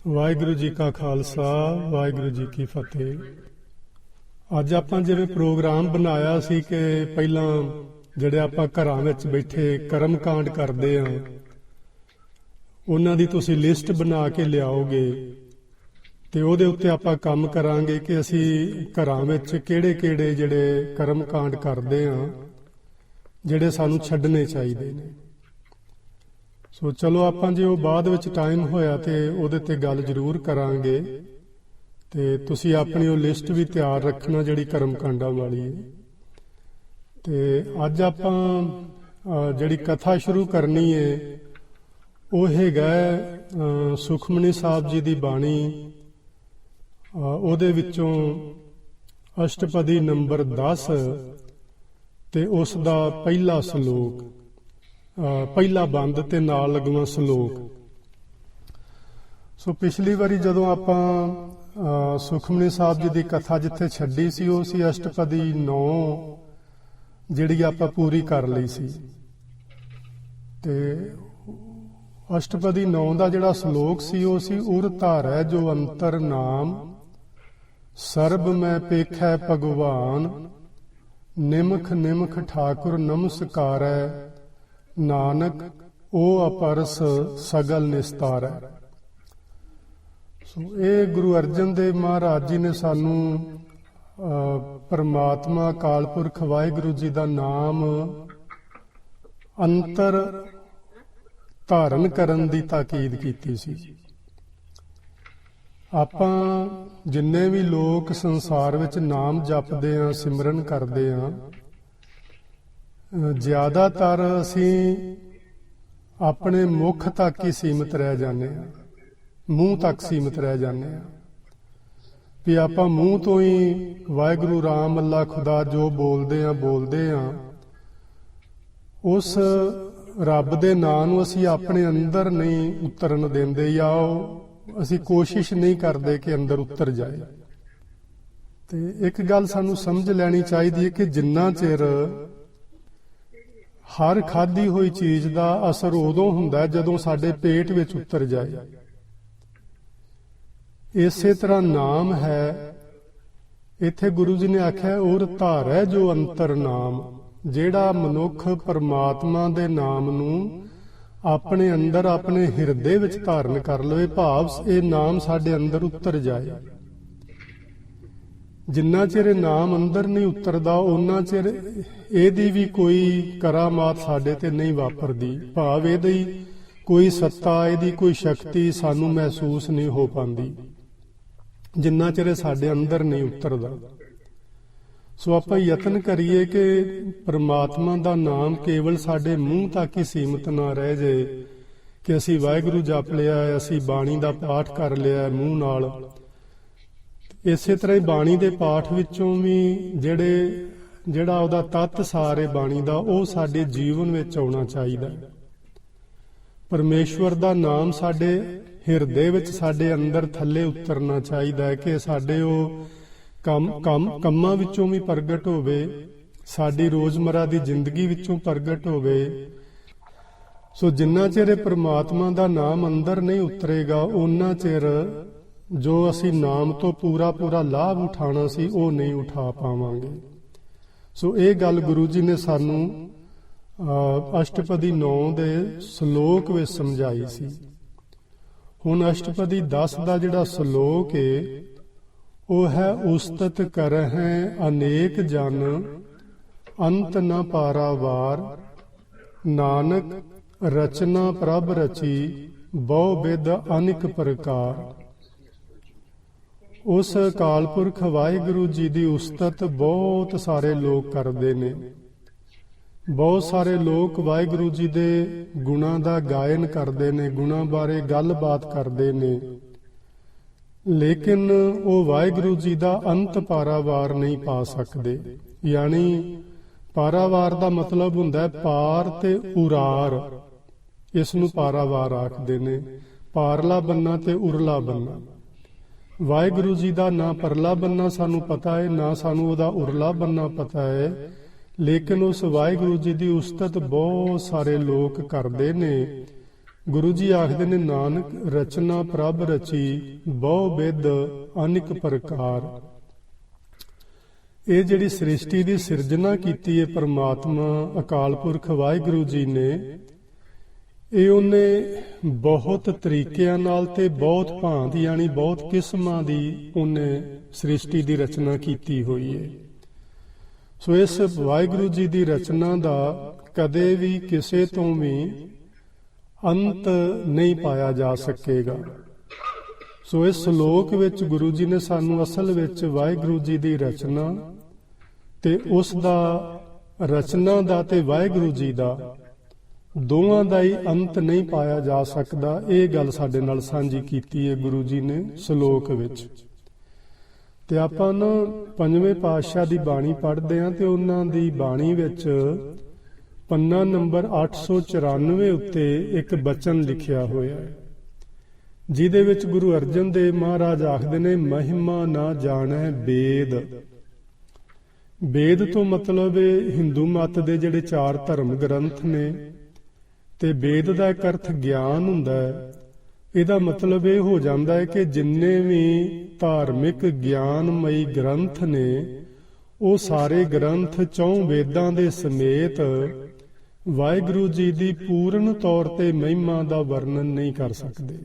ਵਾਹਿਗੁਰੂ ਜੀ ਕਾ ਖਾਲਸਾ ਵਾਹਿਗੁਰੂ ਜੀ ਕੀ ਫਤਿਹ। ਅੱਜ ਆਪਾਂ ਜਿਵੇਂ ਪ੍ਰੋਗਰਾਮ ਬਣਾਇਆ ਸੀ ਕਿ ਪਹਿਲਾਂ ਜਿਹੜੇ ਆਪਾਂ ਘਰਾਂ ਵਿੱਚ ਬੈਠੇ ਕਰਮ ਕਾਂਡ ਕਰਦੇ ਆ ਉਹਨਾਂ ਦੀ ਤੁਸੀਂ ਲਿਸਟ ਬਣਾ ਕੇ ਲਿਆਓਗੇ ਤੇ ਉਹਦੇ ਉੱਤੇ ਆਪਾਂ ਕੰਮ ਕਰਾਂਗੇ ਕਿ ਅਸੀਂ ਘਰਾਂ ਵਿੱਚ ਕਿਹੜੇ-ਕਿਹੜੇ ਜਿਹੜੇ ਕਰਮ ਕਾਂਡ ਕਰਦੇ ਆ ਜਿਹੜੇ ਸਾਨੂੰ ਛੱਡਣੇ ਚਾਹੀਦੇ ਨੇ। ਸੋ ਚਲੋ ਆਪਾਂ ਜੇ ਉਹ ਬਾਅਦ ਵਿੱਚ ਟਾਈਮ ਹੋਇਆ ਤੇ ਉਹਦੇ ਤੇ ਗੱਲ ਜ਼ਰੂਰ ਕਰਾਂਗੇ ਤੇ ਤੁਸੀਂ ਆਪਣੀ ਉਹ ਲਿਸਟ ਵੀ ਤਿਆਰ ਰੱਖਣਾ ਜਿਹੜੀ ਕਰਮ ਕਾਂਡਾਂ ਵਾਲੀ ਹੈ। ਤੇ ਅੱਜ ਆਪਾਂ ਜਿਹੜੀ ਕਥਾ ਸ਼ੁਰੂ ਕਰਨੀ ਹੈ ਉਹ ਹੈਗਾ ਸੁਖਮਨੀ ਸਾਹਿਬ ਜੀ ਦੀ ਬਾਣੀ। ਉਹਦੇ ਵਿੱਚੋਂ ਅਸ਼ਟਪਦੀ ਨੰਬਰ 10 ਤੇ ਉਸ ਦਾ ਪਹਿਲਾ ਸ਼ਲੋਕ, ਪਹਿਲਾ ਬੰਦ ਤੇ ਨਾਲ ਲੱਗਵਾ ਸ਼ਲੋਕ। ਸੋ ਪਿਛਲੀ ਵਾਰੀ ਜਦੋਂ ਆਪਾਂ ਸੁਖਮਨੀ ਸਾਹਿਬ ਜੀ ਦੀ ਕਥਾ ਜਿੱਥੇ ਛੱਡੀ ਸੀ ਉਹ ਸੀ ਅਸ਼ਟਪਦੀ 9 ਜਿਹੜੀ ਆਪਾਂ ਪੂਰੀ ਕਰ ਲਈ ਸੀ। ਤੇ ਅਸ਼ਟਪਦੀ 9 ਦਾ ਜਿਹੜਾ ਸ਼ਲੋਕ ਸੀ ਉਹ ਸੀ ਉਰ ਧਾਰੈ ਜੋ ਅੰਤਰ ਨਾਮ ਸਰਬ ਮੈਂ ਪੇਖੈ ਭਗਵਾਨ ਨਿਮਖ ਨਿਮਖ ਠਾਕੁਰ ਨਮਸਕਾਰੈ ਨਾਨਕ ਉਹ ਅਪਰਸ ਸਗਲ ਨਿਸਤਾਰੈ। ਸੋ ਇਹ ਗੁਰੂ ਅਰਜਨ ਦੇਵ ਮਹਾਰਾਜ ਜੀ ਨੇ ਸਾਨੂੰ ਪਰਮਾਤਮਾ ਅਕਾਲ ਪੁਰਖ ਵਾਹਿਗੁਰੂ ਜੀ ਦਾ ਨਾਮ ਅੰਤਰ ਧਾਰਨ ਕਰਨ ਦੀ ਤਾਕੀਦ ਕੀਤੀ ਸੀ। ਆਪਾਂ ਜਿੰਨੇ ਵੀ ਲੋਕ ਸੰਸਾਰ ਵਿੱਚ ਨਾਮ ਜਪਦੇ ਆ ਸਿਮਰਨ ਕਰਦੇ ਆ ਜ਼ਿਆਦਾਤਰ ਅਸੀਂ ਆਪਣੇ ਮੁਖ ਤੱਕ ਹੀ ਸੀਮਿਤ ਰਹਿ ਜਾਂਦੇ ਆ, ਮੂੰਹ ਤੱਕ ਸੀਮਿਤ ਰਹਿ ਜਾਂਦੇ ਆ ਵੀ ਆਪਾਂ ਮੂੰਹ ਤੋਂ ਹੀ ਵਾਹਿਗੁਰੂ ਰਾਮ ਅੱਲਾ ਖੁਦਾ ਜੋ ਬੋਲਦੇ ਆ ਉਸ ਰੱਬ ਦੇ ਨਾਂ ਨੂੰ ਅਸੀਂ ਆਪਣੇ ਅੰਦਰ ਨਹੀਂ ਉਤਰਨ ਦਿੰਦੇ ਜਾਂ ਅਸੀਂ ਕੋਸ਼ਿਸ਼ ਨਹੀਂ ਕਰਦੇ ਕਿ ਅੰਦਰ ਉਤਰ ਜਾਏ। ਤੇ ਇੱਕ ਗੱਲ ਸਾਨੂੰ ਸਮਝ ਲੈਣੀ ਚਾਹੀਦੀ ਹੈ ਕਿ ਜਿੰਨਾ ਚਿਰ ਹਰ ਖਾਧੀ ਹੋਈ ਚੀਜ਼ ਦਾ ਅਸਰ ਉਦੋਂ ਹੁੰਦਾ ਜਦੋਂ ਸਾਡੇ ਪੇਟ ਵਿੱਚ ਉਤਰ ਜਾਏ। ਇਸੇ ਤਰ੍ਹਾਂ ਨਾਮ ਹੈ। ਇੱਥੇ ਗੁਰੂ ਜੀ ਨੇ ਆਖਿਆ ਉਰ ਧਾਰੈ ਜੋ ਅੰਤਰ ਨਾਮ, ਜਿਹੜਾ ਮਨੁੱਖ ਪਰਮਾਤਮਾ ਦੇ ਨਾਮ ਨੂੰ ਆਪਣੇ ਅੰਦਰ ਆਪਣੇ ਹਿਰਦੇ ਵਿੱਚ ਧਾਰਨ ਕਰ ਲਵੇ, ਭਾਵ ਇਹ ਨਾਮ ਸਾਡੇ ਅੰਦਰ ਉਤਰ ਜਾਏ। ਜਿੰਨਾ ਚਿਰ ਨਾਮ ਅੰਦਰ ਨਹੀਂ ਉਤਰਦਾ ਉਹਨਾਂ ਚਿਰ ਇਹਦੀ ਵੀ ਕੋਈ ਕਰਾਮਾਤ ਸਾਡੇ ਤੇ ਨਹੀਂ ਵਾਪਰਦੀ, ਭਾਵ ਇਹਦੀ ਕੋਈ ਸੱਤਾ, ਇਹਦੀ ਕੋਈ ਸ਼ਕਤੀ ਸਾਨੂੰ ਮਹਿਸੂਸ ਨਹੀਂ ਹੋ ਪਾਉਂਦੀ ਜਿੰਨਾ ਚਿਰ ਸਾਡੇ ਅੰਦਰ ਨਹੀਂ ਉਤਰਦਾ। ਸੋ ਆਪਾਂ ਯਤਨ ਕਰੀਏ ਕਿ ਪਰਮਾਤਮਾ ਦਾ ਨਾਮ ਕੇਵਲ ਸਾਡੇ ਮੂੰਹ ਤੱਕ ਹੀ ਸੀਮਿਤ ਨਾ ਰਹਿ ਜਾਏ ਕਿ ਅਸੀਂ ਵਾਹਿਗੁਰੂ ਜਪ ਲਿਆ, ਅਸੀਂ ਬਾਣੀ ਦਾ ਪਾਠ ਕਰ ਲਿਆ ਮੂੰਹ ਨਾਲ। ਇਸੇ ਤਰ੍ਹਾਂ ਹੀ ਬਾਣੀ ਦੇ ਪਾਠ ਵਿੱਚੋਂ ਵੀ ਜਿਹੜਾ ਉਹਦਾ ਤੱਤ ਸਾਰੇ ਬਾਣੀ ਦਾ ਉਹ ਸਾਡੇ ਜੀਵਨ ਵਿੱਚ ਆਉਣਾ ਚਾਹੀਦਾ। ਪਰਮੇਸ਼ਵਰ ਦਾ ਨਾਮ ਸਾਡੇ ਹਿਰਦੇ ਵਿੱਚ ਸਾਡੇ ਅੰਦਰ ਥੱਲੇ ਉਤਰਨਾ ਚਾਹੀਦਾ ਹੈ ਕਿ ਸਾਡੇ ਉਹ ਕੰਮਾਂ ਵਿੱਚੋਂ ਵੀ ਪ੍ਰਗਟ ਹੋਵੇ, ਸਾਡੀ ਰੋਜ਼ਮਰਾ ਦੀ ਜ਼ਿੰਦਗੀ ਵਿੱਚੋਂ ਪ੍ਰਗਟ ਹੋਵੇ। ਸੋ ਜਿੰਨਾ ਚਿਰ ਪਰਮਾਤਮਾ ਦਾ ਨਾਮ ਅੰਦਰ ਨਹੀਂ ਉਤਰੇਗਾ ਉਹਨਾਂ ਚਿਰ ਜੋ ਅਸੀਂ ਨਾਮ ਤੋਂ ਪੂਰਾ ਲਾਭ ਉਠਾਉਣਾ ਸੀ ਉਹ ਨਹੀਂ ਉਠਾ ਪਾਵਾਂਗੇ। ਸੋ ਇਹ ਗੱਲ ਗੁਰੂ ਜੀ ਨੇ ਸਾਨੂੰ ਅਸ਼ਟਪਦੀ 9 ਦੇ ਸ਼ਲੋਕ ਵਿੱਚ ਸਮਝਾਈ ਸੀ। ਹੁਣ ਅਸ਼ਟਪਦੀ 10 ਦਾ ਜਿਹੜਾ ਸ਼ਲੋਕ ਹੈ ਉਹ ਹੈ ਉਸਤਤ ਕਰਹਿ ਅਨੇਕ ਜਨ ਅੰਤ ਨ ਪਾਰਾਵਾਰ ਨਾਨਕ ਰਚਨਾ ਪ੍ਰਭ ਰਚੀ ਬਹੁ ਬਿਧ ਅਨੇਕ ਪ੍ਰਕਾਰ। ਉਸ ਅਕਾਲ ਪੁਰਖ ਵਾਹਿਗੁਰੂ ਜੀ ਦੀ ਉਸਤਤ ਬਹੁਤ ਸਾਰੇ ਲੋਕ ਕਰਦੇ ਨੇ। ਬਹੁਤ ਸਾਰੇ ਲੋਕ ਵਾਹਿਗੁਰੂ ਜੀ ਦੇ ਗੁਣਾਂ ਦਾ ਗਾਇਨ ਕਰਦੇ ਨੇ, ਗੁਣਾਂ ਬਾਰੇ ਗੱਲਬਾਤ ਕਰਦੇ ਨੇ, ਲੇਕਿਨ ਉਹ ਵਾਹਿਗੁਰੂ ਜੀ ਦਾ ਅੰਤ ਪਾਰਾਵਾਰ ਨਹੀਂ ਪਾ ਸਕਦੇ। ਯਾਨੀ ਪਾਰਾਵਾਰ ਦਾ ਮਤਲਬ ਹੁੰਦਾ ਹੈ ਪਾਰ ਤੇ ਉਰਾਰ, ਇਸ ਨੂੰ ਪਾਰਾਵਾਰ ਆਖਦੇ ਨੇ। ਪਾਰਲਾ ਬੰਨਾ ਤੇ ਉਰਲਾ ਬੰਨਾ। ਵਾਹਿਗੁਰੂ ਜੀ ਦਾ ਨਾ ਪਰਲਾ ਬੰਨਾ ਸਾਨੂੰ ਪਤਾ ਹੈ, ਨਾ ਸਾਨੂੰ ਉਹਦਾ ਉਰਲਾ ਬੰਨਾ ਪਤਾ ਹੈ, ਲੇਕਿਨ ਉਸ ਵਾਹਿਗੁਰੂ ਜੀ ਦੀ ਉਸਤਤ ਬਹੁਤ ਸਾਰੇ ਲੋਕ ਕਰਦੇ ਨੇ ਗੁਰੂ ਜੀ ਆਖਦੇ ਨੇ, ਨਾਨਕ ਰਚਨਾ ਪ੍ਰਭ ਰਚੀ, ਬਹੁ ਵਿਧ ਅਨੇਕ ਪ੍ਰਕਾਰ। ਇਹ ਜਿਹੜੀ ਸ੍ਰਿਸ਼ਟੀ ਦੀ ਸਿਰਜਣਾ ਕੀਤੀ ਹੈ ਪਰਮਾਤਮਾ ਅਕਾਲ ਪੁਰਖ ਵਾਹਿਗੁਰੂ ਜੀ ਨੇ, ਇਹ ਉਹਨੇ ਬਹੁਤ ਤਰੀਕਿਆਂ ਨਾਲ ਤੇ ਬਹੁਤ ਭਾਂਤ ਯਾਨੀ ਬਹੁਤ ਕਿਸਮਾਂ ਦੀ ਉਹਨੇ ਸ੍ਰਿਸ਼ਟੀ ਦੀ ਰਚਨਾ ਕੀਤੀ ਹੋਈ ਹੈ। ਸੋ ਇਸ ਵਾਹਿਗੁਰੂ ਜੀ ਦੀ ਰਚਨਾ ਦਾ ਕਦੇ ਵੀ ਕਿਸੇ ਤੋਂ ਵੀ ਅੰਤ ਨਹੀਂ ਪਾਇਆ ਜਾ ਸਕੇਗਾ। ਸੋ ਇਸ ਸ਼ਲੋਕ ਵਿੱਚ ਗੁਰੂ ਜੀ ਨੇ ਸਾਨੂੰ ਅਸਲ ਵਿੱਚ ਵਾਹਿਗੁਰੂ ਜੀ ਦੀ ਰਚਨਾ ਤੇ ਉਸ ਦਾ ਰਚਨਾ ਦਾ ਤੇ ਵਾਹਿਗੁਰੂ ਜੀ ਦਾ ਦੋਵਾਂ ਦਾ ਹੀ ਅੰਤ ਨਹੀਂ ਪਾਇਆ ਜਾ ਸਕਦਾ, ਇਹ ਗੱਲ ਸਾਡੇ ਨਾਲ ਸਾਂਝੀ ਕੀਤੀ ਹੈ ਗੁਰੂ ਜੀ ਨੇ ਸ਼ਲੋਕ ਵਿੱਚ। ਤੇ ਆਪਾਂ ਨਾ ਪੰਜਵੇਂ ਪਾਤਸ਼ਾਹ ਦੀ ਬਾਣੀ ਪੜ੍ਹਦੇ ਹਾਂ ਤੇ ਉਹਨਾਂ ਦੀ ਬਾਣੀ ਵਿੱਚ ਪੰਨਾ ਨੰਬਰ 894 ਉੱਤੇ ਇੱਕ ਬਚਨ ਲਿਖਿਆ ਹੋਇਆ ਹੈ, ਜਿਹਦੇ ਵਿੱਚ ਗੁਰੂ ਅਰਜਨ ਦੇਵ ਮਹਾਰਾਜ ਆਖਦੇ ਨੇ, ਮਹਿਮਾ ਨਾ ਜਾਣੈ ਵੇਦ। ਵੇਦ ਤੋਂ ਮਤਲਬ ਹਿੰਦੂ ਮਤ ਦੇ ਜਿਹੜੇ 4 ਧਰਮ ਗ੍ਰੰਥ ਨੇ, ਤੇ ਵੇਦ ਦਾ ਇੱਕ ਅਰਥ ਗਿਆਨ ਹੁੰਦਾ ਹੈ। ਇਹਦਾ ਮਤਲਬ ਇਹ ਹੋ ਜਾਂਦਾ ਹੈ ਕਿ ਜਿੰਨੇ ਵੀ ਧਾਰਮਿਕ ਗਿਆਨਮਈ ਗ੍ਰੰਥ ਨੇ, ਉਹ ਸਾਰੇ ਗ੍ਰੰਥ 4 ਵੇਦਾਂ ਦੇ ਸਮੇਤ ਵਾਹਿਗੁਰੂ ਜੀ ਦੀ ਪੂਰਨ ਤੌਰ ਤੇ ਮਹਿਮਾ ਦਾ ਵਰਣਨ ਨਹੀਂ ਕਰ ਸਕਦੇ।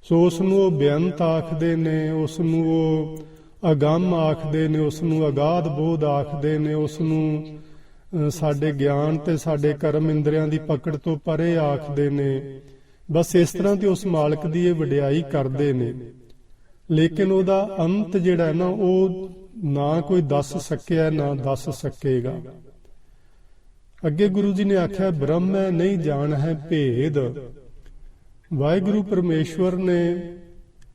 ਸੋ ਉਸ ਨੂੰ ਉਹ ਬੇਅੰਤ ਆਖਦੇ ਨੇ, ਉਸ ਨੂੰ ਉਹ ਅਗੰਮ ਆਖਦੇ ਨੇ, ਉਸ ਨੂੰ ਅਗਾਧ ਬੋਧ ਆਖਦੇ ਨੇ, ਉਸ ਨੂੰ ਸਾਡੇ ਗਿਆਨ ਤੇ ਸਾਡੇ ਕਰਮ ਇੰਦਰੀਆਂ ਦੀ ਪਕੜ ਤੋਂ ਪਰੇ ਆਖਦੇ ਨੇ। ਬਸ ਇਸ ਤਰ੍ਹਾਂ ਤੇ ਉਸ ਮਾਲਕ ਦੀ ਇਹ ਵਡਿਆਈ ਕਰਦੇ ਨੇ, ਲੇਕਿਨ ਉਹਦਾ ਅੰਤ ਜਿਹੜਾ ਹੈ ਨਾ, ਉਹ ਨਾ ਕੋਈ ਦੱਸ ਸਕਿਆ ਨਾ ਦੱਸ ਸਕੇਗਾ। ਅੱਗੇ ਗੁਰੂ ਜੀ ਨੇ ਆਖਿਆ, ਬ੍ਰਹਮੈ ਨਹੀਂ ਜਾਣ ਹੈ ਭੇਦ। ਵਾਹਿਗੁਰੂ ਪਰਮੇਸ਼ਵਰ ਨੇ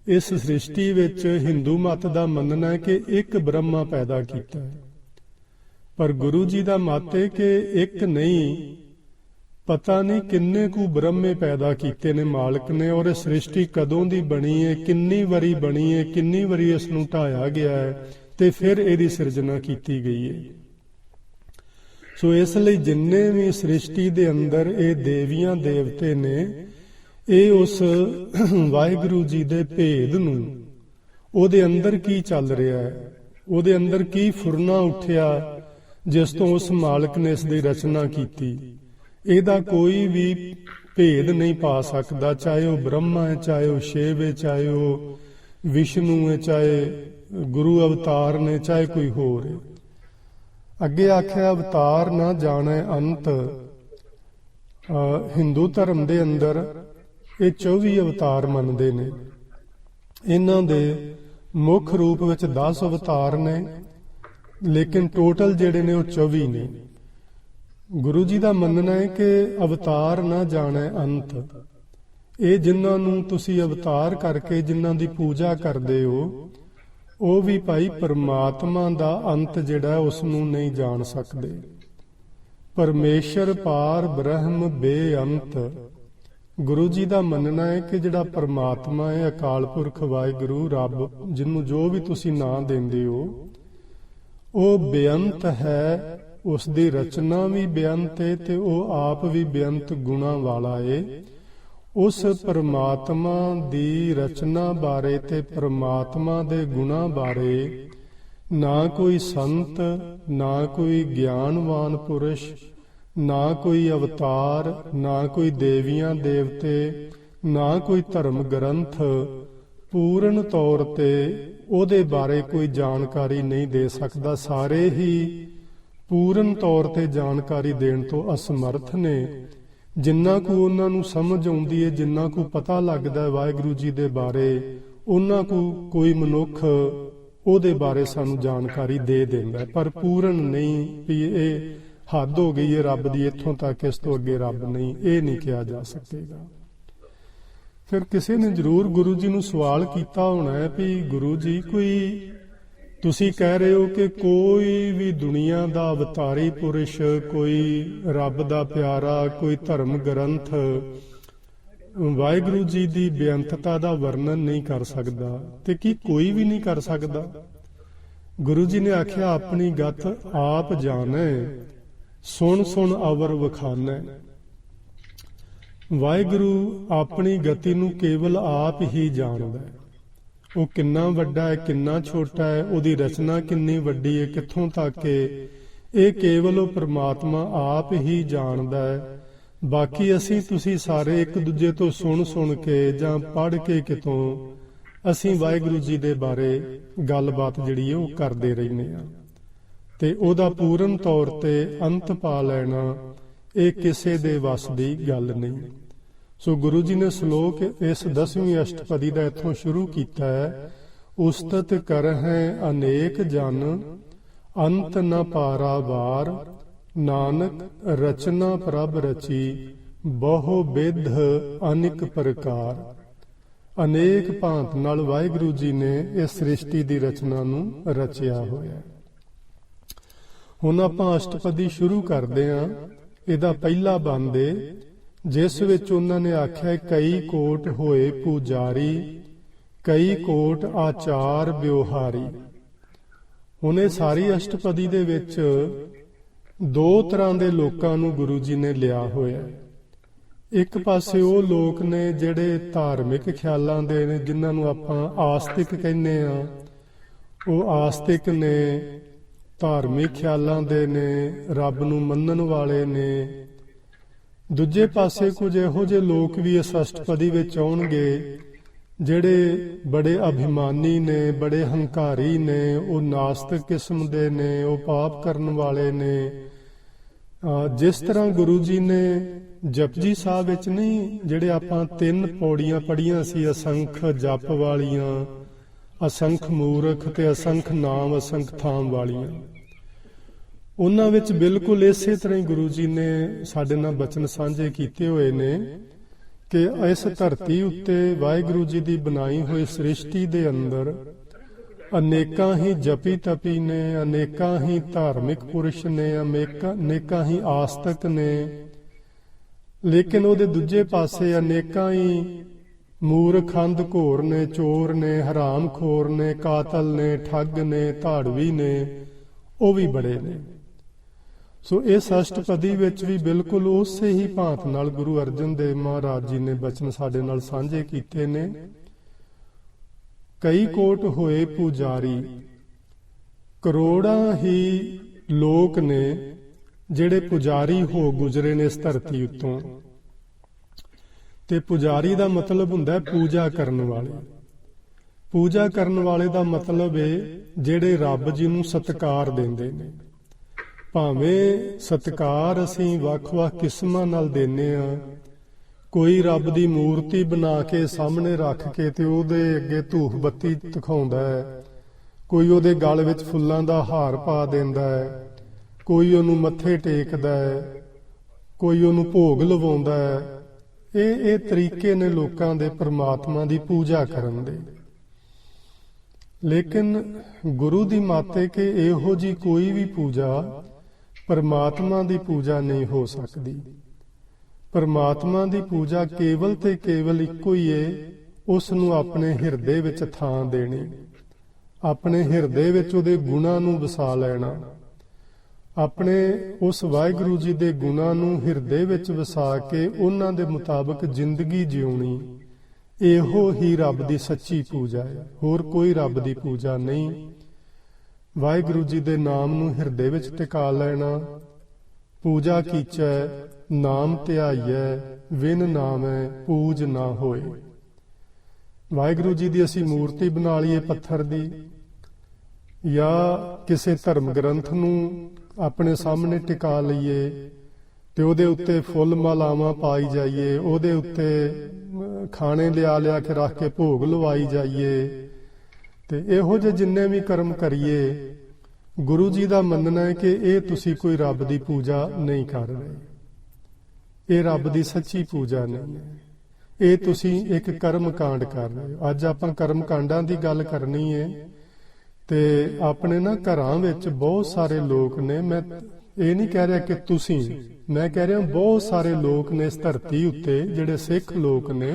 ਇਸ ਸ੍ਰਿਸ਼ਟੀ ਵਿੱਚ ਹਿੰਦੂ ਮਤ ਦਾ ਮੰਨਣਾ ਹੈ ਕਿ ਇੱਕ ਬ੍ਰਹਮਾ ਪੈਦਾ ਕੀਤਾ ਹੈ, ਪਰ ਗੁਰੂ ਜੀ ਦਾ ਮਤ ਹੈ ਕਿ ਇੱਕ ਨਹੀਂ, ਪਤਾ ਨਹੀਂ ਕਿੰਨੇ ਕੁ ਬ੍ਰਹਮੇ ਪੈਦਾ ਕੀਤੇ ਨੇ ਮਾਲਕ ਨੇ, ਔਰ ਇਹ ਸ੍ਰਿਸ਼ਟੀ ਕਦੋਂ ਦੀ ਬਣੀ ਹੈ, ਕਿੰਨੀ ਵਾਰੀ ਬਣੀ ਹੈ, ਕਿੰਨੀ ਵਾਰੀ ਇਸ ਨੂੰ ਢਾਇਆ ਗਿਆ ਹੈ ਤੇ ਫਿਰ ਇਹਦੀ ਸਿਰਜਣਾ ਕੀਤੀ ਗਈ ਹੈ। ਸੋ ਇਸ ਲਈ ਜਿੰਨੇ ਵੀ ਸ੍ਰਿਸ਼ਟੀ ਦੇ ਅੰਦਰ ਇਹ ਦੇਵੀਆਂ ਦੇਵਤੇ ਨੇ, ਇਹ ਉਸ ਵਾਹਿਗੁਰੂ ਜੀ ਦੇ ਭੇਦ ਨੂੰ, ਉਹਦੇ ਅੰਦਰ ਕੀ ਚੱਲ ਰਿਹਾ ਹੈ, ਉਹਦੇ ਅੰਦਰ ਕੀ ਫੁਰਨਾ ਉੱਠਿਆ ਜਿਸ ਤੋਂ ਉਸ ਮਾਲਕ ਨੇ ਇਸ ਦੀ ਰਚਨਾ ਕੀਤੀ, ਇਹਦਾ ਕੋਈ ਵੀ ਭੇਦ ਨਹੀਂ ਪਾ ਸਕਦਾ। ਚਾਹੇ ਉਹ ਬ੍ਰਹਮਾ ਹੈ, ਚਾਹੇ ਉਹ ਸ਼ਿਵ ਹੈ, ਚਾਹੇ ਉਹ ਵਿਸ਼ਨੂੰ ਹੈ, ਚਾਹੇ ਗੁਰੂ ਅਵਤਾਰ ਨੇ, ਚਾਹੇ ਕੋਈ ਹੋਰ ਹੈ। ਅੱਗੇ ਆਖਿਆ, ਅਵਤਾਰ ਨਾ ਜਾਣੈ ਅੰਤ। ਹਿੰਦੂ ਧਰਮ ਦੇ ਅੰਦਰ ਇਹ 24 ਅਵਤਾਰ ਮੰਨਦੇ ਨੇ। ਇਹਨਾਂ ਦੇ ਮੁੱਖ ਰੂਪ ਵਿੱਚ 10 ਅਵਤਾਰ ਨੇ, ਲੇਕਿਨ ਟੋਟਲ ਜਿਹੜੇ ਨੇ ਉਹ 24 ਨੇ। ਗੁਰੂ ਜੀ ਦਾ ਮੰਨਣਾ ਹੈ ਕਿ ਅਵਤਾਰ ਨਾ ਜਾਣੈ ਅੰਤ। ਇਹ ਜਿਨ੍ਹਾਂ ਨੂੰ ਤੁਸੀਂ ਅਵਤਾਰ ਕਰਕੇ ਜਿਨ੍ਹਾਂ ਦੀ ਪੂਜਾ ਕਰਦੇ ਹੋ, ਉਹ ਵੀ ਭਾਈ ਪਰਮਾਤਮਾ ਦਾ ਅੰਤ ਜਿਹੜਾ ਉਸ ਨੂੰ ਨਹੀਂ ਜਾਣ ਸਕਦੇ। ਪਰਮੇਸ਼ਰ ਪਾਰ ਬ੍ਰਹਮ ਬੇਅੰਤ। ਗੁਰੂ ਜੀ ਦਾ ਮੰਨਣਾ ਹੈ ਕਿ ਜਿਹੜਾ ਪਰਮਾਤਮਾ ਹੈ, ਅਕਾਲ ਪੁਰਖ ਵਾਹਿਗੁਰੂ ਰੱਬ, ਜਿਹਨੂੰ ਜੋ ਵੀ ਤੁਸੀਂ ਨਾਂ ਦਿੰਦੇ ਹੋ, ਉਹ ਬੇਅੰਤ ਹੈ। ਉਸ ਦੀ ਰਚਨਾ ਵੀ ਬੇਅੰਤ ਹੈ ਤੇ ਉਹ ਆਪ ਵੀ ਬੇਅੰਤ ਗੁਣਾਂ ਵਾਲਾ ਹੈ। ਉਸ ਪਰਮਾਤਮਾ ਦੀ ਰਚਨਾ ਬਾਰੇ ਤੇ ਪਰਮਾਤਮਾ ਦੇ ਗੁਣਾਂ ਬਾਰੇ ਨਾ ਕੋਈ ਸੰਤ, ਨਾ ਕੋਈ ਗਿਆਨਵਾਨ ਪੁਰਸ਼, ਨਾ ਕੋਈ ਅਵਤਾਰ, ਨਾ ਕੋਈ ਦੇਵੀਆਂ ਦੇਵਤੇ, ਨਾ ਕੋਈ ਧਰਮ ਗ੍ਰੰਥ ਪੂਰਨ ਤੌਰ ਤੇ ਉਹਦੇ ਬਾਰੇ ਕੋਈ ਜਾਣਕਾਰੀ ਨਹੀਂ ਦੇ ਸਕਦਾ। ਸਾਰੇ ਹੀ ਪੂਰਨ ਤੌਰ ਤੇ ਜਾਣਕਾਰੀ ਦੇਣ ਤੋਂ ਅਸਮਰਥ ਨੇ। ਜਿੰਨਾ ਕੁ ਉਹਨਾਂ ਨੂੰ ਸਮਝ ਆਉਂਦੀ ਹੈ, ਜਿੰਨਾ ਕੁ ਪਤਾ ਲੱਗਦਾ ਹੈ ਵਾਹਿਗੁਰੂ ਜੀ ਦੇ ਬਾਰੇ, ਉਹਨਾਂ ਕੁ ਕੋਈ ਮਨੁੱਖ ਉਹਦੇ ਬਾਰੇ ਸਾਨੂੰ ਜਾਣਕਾਰੀ ਦੇ ਦਿੰਦਾ, ਪਰ ਪੂਰਨ ਨਹੀਂ ਵੀ ਇਹ ਹੱਦ ਹੋ ਗਈ ਹੈ ਰੱਬ ਦੀ, ਇੱਥੋਂ ਤੱਕ, ਇਸ ਤੋਂ ਅੱਗੇ ਰੱਬ ਨਹੀਂ, ਇਹ ਨਹੀਂ ਕਿਹਾ ਜਾ ਸਕੇਗਾ। ਫਿਰ ਕਿਸੇ ਨੇ ਜ਼ਰੂਰ ਗੁਰੂ ਜੀ ਨੂੰ ਸਵਾਲ ਕੀਤਾ ਹੋਣਾ ਹੈ ਵੀ ਗੁਰੂ ਜੀ, ਕੋਈ ਤੁਸੀਂ ਕਹਿ ਰਹੇ ਹੋ ਕਿ ਕੋਈ ਵੀ ਦੁਨੀਆ ਦਾ ਅਵਤਾਰੀ ਪੁਰਸ਼, ਕੋਈ ਰੱਬ ਦਾ ਪਿਆਰਾ, ਕੋਈ ਧਰਮ ਗ੍ਰੰਥ ਵਾਹਿਗੁਰੂ ਜੀ ਦੀ ਬੇਅੰਤਤਾ ਦਾ ਵਰਣਨ ਨਹੀਂ ਕਰ ਸਕਦਾ, ਤੇ ਕੀ ਕੋਈ ਵੀ ਨਹੀਂ ਕਰ ਸਕਦਾ? ਗੁਰੂ ਜੀ ਨੇ ਆਖਿਆ, ਆਪਣੀ ਗਤ ਆਪ ਜਾਣੈ, ਸੁਣ ਸੁਣ ਅਵਰ ਵਖਾਨੈ। ਵਾਹਿਗੁਰੂ ਆਪਣੀ ਗਤੀ ਨੂੰ ਕੇਵਲ ਆਪ ਹੀ ਜਾਣਦਾ ਹੈ। ਉਹ ਕਿੰਨਾ ਵੱਡਾ ਹੈ, ਕਿੰਨਾ ਛੋਟਾ ਹੈ, ਉਹਦੀ ਰਚਨਾ ਕਿੰਨੀ ਵੱਡੀ ਹੈ, ਕਿੱਥੋਂ ਤੱਕ ਹੈ, ਇਹ ਕੇਵਲ ਉਹ ਪ੍ਰਮਾਤਮਾ ਆਪ ਹੀ ਜਾਣਦਾ ਹੈ। ਬਾਕੀ ਅਸੀਂ ਤੁਸੀਂ ਸਾਰੇ ਇੱਕ ਦੂਜੇ ਤੋਂ ਸੁਣ ਕੇ ਜਾਂ ਪੜ੍ਹ ਕੇ ਕਿਤੋਂ ਅਸੀਂ ਵਾਹਿਗੁਰੂ ਜੀ ਦੇ ਬਾਰੇ ਗੱਲਬਾਤ ਜਿਹੜੀ ਉਹ ਕਰਦੇ ਰਹਿੰਦੇ ਹਾਂ, ਤੇ ਉਹਦਾ ਪੂਰਨ ਤੌਰ ਤੇ ਅੰਤ ਪਾ ਲੈਣਾ ਇਹ ਕਿਸੇ ਦੇ ਵੱਸ ਦੀ ਗੱਲ ਨਹੀਂ। ਸੋ ਗੁਰੂ ਜੀ ਨੇ ਸ਼ਲੋਕ ਇਸ 10ਵੀਂ ਅਸ਼ਟਪਦੀ ਦਾ ਇੱਥੋਂ ਸ਼ੁਰੂ ਕੀਤਾ ਹੈ। ਉਸਤਤ ਕਰਹਿ ਅਨੇਕ ਜਨ ਅੰਤ ਨ ਪਾਰਾਵਾਰ, ਨਾਨਕ ਰਚਨਾ ਪ੍ਰਭ ਰਚੀ ਬਹੁ ਬਿਧ ਅਨੇਕ ਪ੍ਰਕਾਰ। ਅਨੇਕ ਭਾਂਤ ਨਾਲ ਵਾਹਿਗੁਰੂ ਜੀ ਨੇ ਇਸ ਸ੍ਰਿਸ਼ਟੀ ਦੀ ਰਚਨਾ ਨੂੰ ਰਚਿਆ ਹੋਇਆ। ਹੁਣ ਆਪਾਂ ਅਸ਼ਟਪਦੀ ਸ਼ੁਰੂ ਕਰਦੇ ਹਾਂ। ਇਹਦਾ ਪਹਿਲਾ ਬੰਦ ਏ ਜਿਸ ਵਿੱਚ ਉਹਨਾਂ ਨੇ ਆਖਿਆ ਕਈ ਕੋਟ ਹੋਏ ਪੂਜਾਰੀ, ਕਈ ਕੋਟ ਆਚਾਰ ਵਿਵਹਾਰੀ। ਹੁਣ ਇਹ ਸਾਰੀ ਅਸ਼ਟਪਦੀ ਦੇ ਵਿੱਚ ਦੋ ਤਰ੍ਹਾਂ ਦੇ ਲੋਕਾਂ ਨੂੰ ਗੁਰੂ ਜੀ ਨੇ ਲਿਆ ਹੋਇਆ। ਇੱਕ ਪਾਸੇ ਉਹ ਲੋਕ ਨੇ ਜਿਹੜੇ ਧਾਰਮਿਕ ਖਿਆਲਾਂ ਦੇ ਨੇ, ਜਿਨ੍ਹਾਂ ਨੂੰ ਆਪਾਂ ਆਸਤਿਕ ਕਹਿੰਦੇ ਆ। ਉਹ ਆਸਤਿਕ ਨੇ, ਧਾਰਮਿਕ ਖਿਆਲਾਂ ਦੇ ਨੇ, ਰੱਬ ਨੂੰ ਮੰਨਣ ਵਾਲੇ ਨੇ। ਦੂਜੇ ਪਾਸੇ ਕੁਝ ਇਹੋ ਜਿਹੇ ਲੋਕ ਵੀ ਇਸ ਅਸ਼ਟਪਦੀ ਵਿੱਚ ਆਉਣਗੇ ਜਿਹੜੇ ਬੜੇ ਅਭਿਮਾਨੀ ਨੇ, ਬੜੇ ਹੰਕਾਰੀ ਨੇ, ਉਹ ਨਾਸਤਿਕ ਕਿਸਮ ਦੇ ਨੇ, ਉਹ ਪਾਪ ਕਰਨ ਵਾਲੇ ਨੇ। ਜਿਸ ਤਰ੍ਹਾਂ ਗੁਰੂ ਜੀ ਨੇ ਜਪਜੀ ਸਾਹਿਬ ਵਿੱਚ ਨਹੀਂ, ਜਿਹੜੇ ਆਪਾਂ 3 ਪੌੜੀਆਂ ਪੜ੍ਹੀਆਂ ਸੀ, ਅਸੰਖ ਜਪ ਵਾਲੀਆਂ, ਅਸੰਖ ਮੂਰਖ ਤੇ ਅਸੰਖ ਨਾਮ ਅਸੰਖ ਥਾਮ ਵਾਲੀਆਂ, ਉਹਨਾਂ ਵਿੱਚ ਬਿਲਕੁਲ ਇਸੇ ਤਰ੍ਹਾਂ ਹੀ ਗੁਰੂ ਜੀ ਨੇ ਸਾਡੇ ਨਾਲ ਬਚਨ ਸਾਂਝੇ ਕੀਤੇ ਹੋਏ ਨੇ ਕਿ ਇਸ ਧਰਤੀ ਉੱਤੇ ਵਾਹਿਗੁਰੂ ਜੀ ਦੀ ਬਣਾਈ ਹੋਈ ਸ੍ਰਿਸ਼ਟੀ ਦੇ ਅੰਦਰ ਅਨੇਕਾਂ ਹੀ ਜਪੀ ਤਪੀ ਨੇ, ਅਨੇਕਾਂ ਹੀ ਧਾਰਮਿਕ ਪੁਰਸ਼ ਨੇ, ਅਨੇਕਾਂ ਹੀ ਆਸਤਕ ਨੇ। ਲੇਕਿਨ ਉਹਦੇ ਦੂਜੇ ਪਾਸੇ ਅਨੇਕਾਂ ਹੀ ਮੂਰਖ ਅੰਧ ਘੋਰ ਨੇ, ਚੋਰ ਨੇ, ਹਰਾਮਖੋਰ ਨੇ, ਕਾਤਲ ਨੇ, ਠੱਗ ਨੇ, ਧਾੜਵੀ ਨੇ, ਉਹ ਵੀ ਬੜੇ ਨੇ। ਸੋ ਇਸ ਅਸ਼ਟਪਦੀ ਵਿੱਚ ਵੀ ਬਿਲਕੁਲ ਉਸੇ ਹੀ ਭਾਂਤ ਨਾਲ ਗੁਰੂ ਅਰਜਨ ਦੇਵ ਮਹਾਰਾਜ ਜੀ ਨੇ ਬਚਨ ਸਾਡੇ ਨਾਲ ਸਾਂਝੇ ਕੀਤੇ ਨੇ। ਕਈ ਕੋਟ ਹੋਏ ਪੁਜਾਰੀ, ਕਰੋੜਾਂ ਹੀ ਲੋਕ ਨੇ ਜਿਹੜੇ ਪੁਜਾਰੀ ਹੋ ਗੁਜ਼ਰੇ ਨੇ ਇਸ ਧਰਤੀ ਉੱਤੋਂ। ਤੇ ਪੁਜਾਰੀ ਦਾ ਮਤਲਬ ਹੁੰਦਾ ਪੂਜਾ ਕਰਨ ਵਾਲੇ। ਪੂਜਾ ਕਰਨ ਵਾਲੇ ਦਾ ਮਤਲਬ ਹੈ ਜਿਹੜੇ ਰੱਬ ਜੀ ਨੂੰ ਸਤਿਕਾਰ ਦਿੰਦੇ ਨੇ। ਭਾਵੇਂ ਸਤਿਕਾਰ ਅਸੀਂ ਵੱਖ-ਵੱਖ ਕਿਸਮਾਂ ਨਾਲ ਦਿੰਦੇ ਆ। ਕੋਈ ਰੱਬ ਦੀ ਮੂਰਤੀ ਬਣਾ ਕੇ ਸਾਹਮਣੇ ਰੱਖ ਕੇ ਤੇ ਉਹਦੇ ਅੱਗੇ ਧੂਫ ਬੱਤੀ ਦਿਖਾਉਂਦਾ ਹੈ, ਕੋਈ ਉਹਦੇ ਗਲ ਵਿੱਚ ਫੁੱਲਾਂ ਦਾ ਹਾਰ ਪਾ ਦਿੰਦਾ ਹੈ, ਕੋਈ ਉਹਨੂੰ ਮੱਥੇ ਟੇਕਦਾ ਹੈ, ਕੋਈ ਉਹਨੂੰ ਭੋਗ ਲਵਾਉਂਦਾ ਹੈ। ਇਹ ਤਰੀਕੇ ਨੇ ਲੋਕਾਂ ਦੇ ਪਰਮਾਤਮਾ ਦੀ ਪੂਜਾ ਕਰਨ ਦੇ। ਲੇਕਿਨ ਗੁਰੂ ਦੀ ਮੱਤ ਹੈ ਕਿ ਇਹੋ ਜੀ ਕੋਈ ਵੀ ਪੂਜਾ ਪਰਮਾਤਮਾ ਦੀ ਪੂਜਾ ਨਹੀਂ ਹੋ ਸਕਦੀ। ਪਰਮਾਤਮਾ ਦੀ ਪੂਜਾ ਕੇਵਲ ਤੇ ਕੇਵਲ ਇੱਕੋ ਹੀ ਹੈ, ਉਸ ਨੂੰ ਆਪਣੇ ਹਿਰਦੇ ਵਿੱਚ ਥਾਂ ਦੇਣੀ, ਆਪਣੇ ਹਿਰਦੇ ਵਿੱਚ ਉਹਦੇ ਗੁਣਾਂ ਨੂੰ ਵਸਾ ਲੈਣਾ, ਆਪਣੇ ਉਸ ਵਾਹਿਗੁਰੂ ਜੀ ਦੇ ਗੁਣਾਂ ਨੂੰ ਹਿਰਦੇ ਵਿੱਚ ਵਸਾ ਕੇ ਉਹਨਾਂ ਦੇ ਮੁਤਾਬਕ ਜ਼ਿੰਦਗੀ ਜਿਉਣੀ। ਇਹੋ ਹੀ ਰੱਬ ਦੀ ਸੱਚੀ ਪੂਜਾ ਹੈ, ਹੋਰ ਕੋਈ ਰੱਬ ਦੀ ਪੂਜਾ ਨਹੀਂ। ਵਾਹਿਗੁਰੂ ਜੀ ਦੇ ਨਾਮ ਨੂੰ ਹਿਰਦੇ ਵਿੱਚ ਟਿਕਾ ਲੈਣਾ। ਪੂਜਾ ਕੀਚੈ ਨਾਮ ਧਿਆਈਐ, ਵਿਨ ਨਾਮੈ ਪੂਜ ਨਾ ਹੋਏ। ਵਾਹਿਗੁਰੂ ਜੀ ਦੀ ਅਸੀਂ ਮੂਰਤੀ ਬਣਾ ਲਈਏ ਪੱਥਰ ਦੀ, ਜਾਂ ਕਿਸੇ ਧਰਮ ਗ੍ਰੰਥ ਨੂੰ ਆਪਣੇ ਸਾਹਮਣੇ ਟਿਕਾ ਲਈਏ ਤੇ ਉਹਦੇ ਉੱਤੇ ਫੁੱਲ ਮਾਲਾਵਾਂ ਪਾਈ ਜਾਈਏ, ਉਹਦੇ ਉੱਤੇ ਖਾਣੇ ਲਿਆ ਕੇ ਰੱਖ ਕੇ ਭੋਗ ਲਵਾਈ ਜਾਈਏ, ਤੇ ਇਹੋ ਜਿਹੇ ਜਿੰਨੇ ਵੀ ਕਰਮ ਕਰੀਏ, ਗੁਰੂ ਜੀ ਦਾ ਮੰਨਣਾ ਹੈ ਕਿ ਇਹ ਤੁਸੀਂ ਕੋਈ ਰੱਬ ਦੀ ਪੂਜਾ ਨਹੀਂ ਕਰ ਰਹੇ। ਇਹ ਰੱਬ ਦੀ ਸੱਚੀ ਪੂਜਾ ਨਹੀਂ ਹੈ, ਇਹ ਤੁਸੀਂ ਇੱਕ ਕਰਮ ਕਾਂਡ ਕਰ ਰਹੇ ਹੋ। ਅੱਜ ਆਪਾਂ ਕਰਮ ਕਾਂਡਾਂ ਦੀ ਗੱਲ ਕਰਨੀ ਹੈ। ਤੇ ਆਪਣੇ ਨਾ ਘਰਾਂ ਵਿੱਚ ਬਹੁਤ ਸਾਰੇ ਲੋਕ ਨੇ, ਮੈਂ ਇਹ ਨਹੀਂ ਕਹਿ ਰਿਹਾ ਕਿ ਤੁਸੀਂ, ਮੈਂ ਕਹਿ ਰਿਹਾ ਬਹੁਤ ਸਾਰੇ ਲੋਕ ਨੇ ਇਸ ਧਰਤੀ ਉੱਤੇ ਜਿਹੜੇ ਸਿੱਖ ਲੋਕ ਨੇ,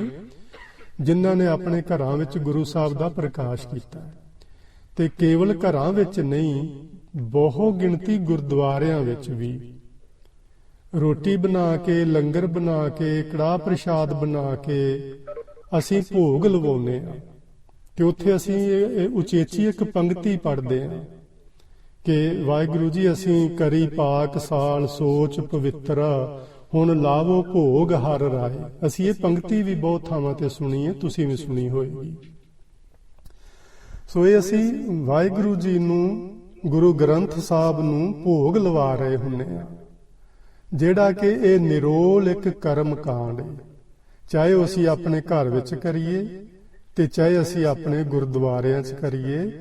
ਜਿਨ੍ਹਾਂ ਨੇ ਆਪਣੇ ਘਰਾਂ ਵਿੱਚ ਗੁਰੂ ਸਾਹਿਬ ਦਾ ਪ੍ਰਕਾਸ਼ ਕੀਤਾ। ਤੇ ਕੇਵਲ ਘਰਾਂ ਵਿੱਚ ਨਹੀਂ, ਬਹੁ ਗਿਣਤੀ ਗੁਰਦੁਆਰਿਆਂ ਵਿੱਚ ਵੀ ਰੋਟੀ ਬਣਾ ਕੇ, ਲੰਗਰ ਬਣਾ ਕੇ, ਕੜਾਹ ਪ੍ਰਸ਼ਾਦ ਬਣਾ ਕੇ ਅਸੀਂ ਭੋਗ ਲਵਾਉਂਦੇ ਹਾਂ। ਤੇ ਉੱਥੇ ਅਸੀਂ ਉਚੇਚੀ ਇੱਕ ਪੰਕਤੀ ਪੜ੍ਹਦੇ ਹਾਂ ਕਿ ਵਾਹਿਗੁਰੂ ਜੀ ਅਸੀਂ ਕਰੀ ਪਾਕ ਸਾਲ ਸੋਚ ਪਵਿੱਤਰਾ, ਹੁਣ ਲਾਵੋ ਭੋਗ ਹਰ ਰਾਏ। ਅਸੀਂ ਇਹ ਪੰਕਤੀ ਵੀ ਬਹੁਤ ਥਾਵਾਂ ਤੇ ਸੁਣੀ ਹੈ, ਤੁਸੀਂ ਵੀ ਸੁਣੀ ਹੋਏਗੀ। ਸੋ ਇਹ ਅਸੀਂ ਵਾਹਿਗੁਰੂ ਜੀ ਨੂੰ, ਗੁਰੂ ਗ੍ਰੰਥ ਸਾਹਿਬ ਨੂੰ ਭੋਗ ਲਵਾ ਰਹੇ ਹੁੰਦੇ ਆ, ਜਿਹੜਾ ਕਿ ਇਹ ਨਿਰੋਲ ਇੱਕ ਕਰਮ ਕਾਂਡ ਹੈ। ਚਾਹੇ ਉਹ ਅਸੀਂ ਆਪਣੇ ਘਰ ਵਿੱਚ ਕਰੀਏ ਤੇ ਚਾਹੇ ਅਸੀਂ ਆਪਣੇ ਗੁਰਦੁਆਰਿਆਂ 'ਚ ਕਰੀਏ,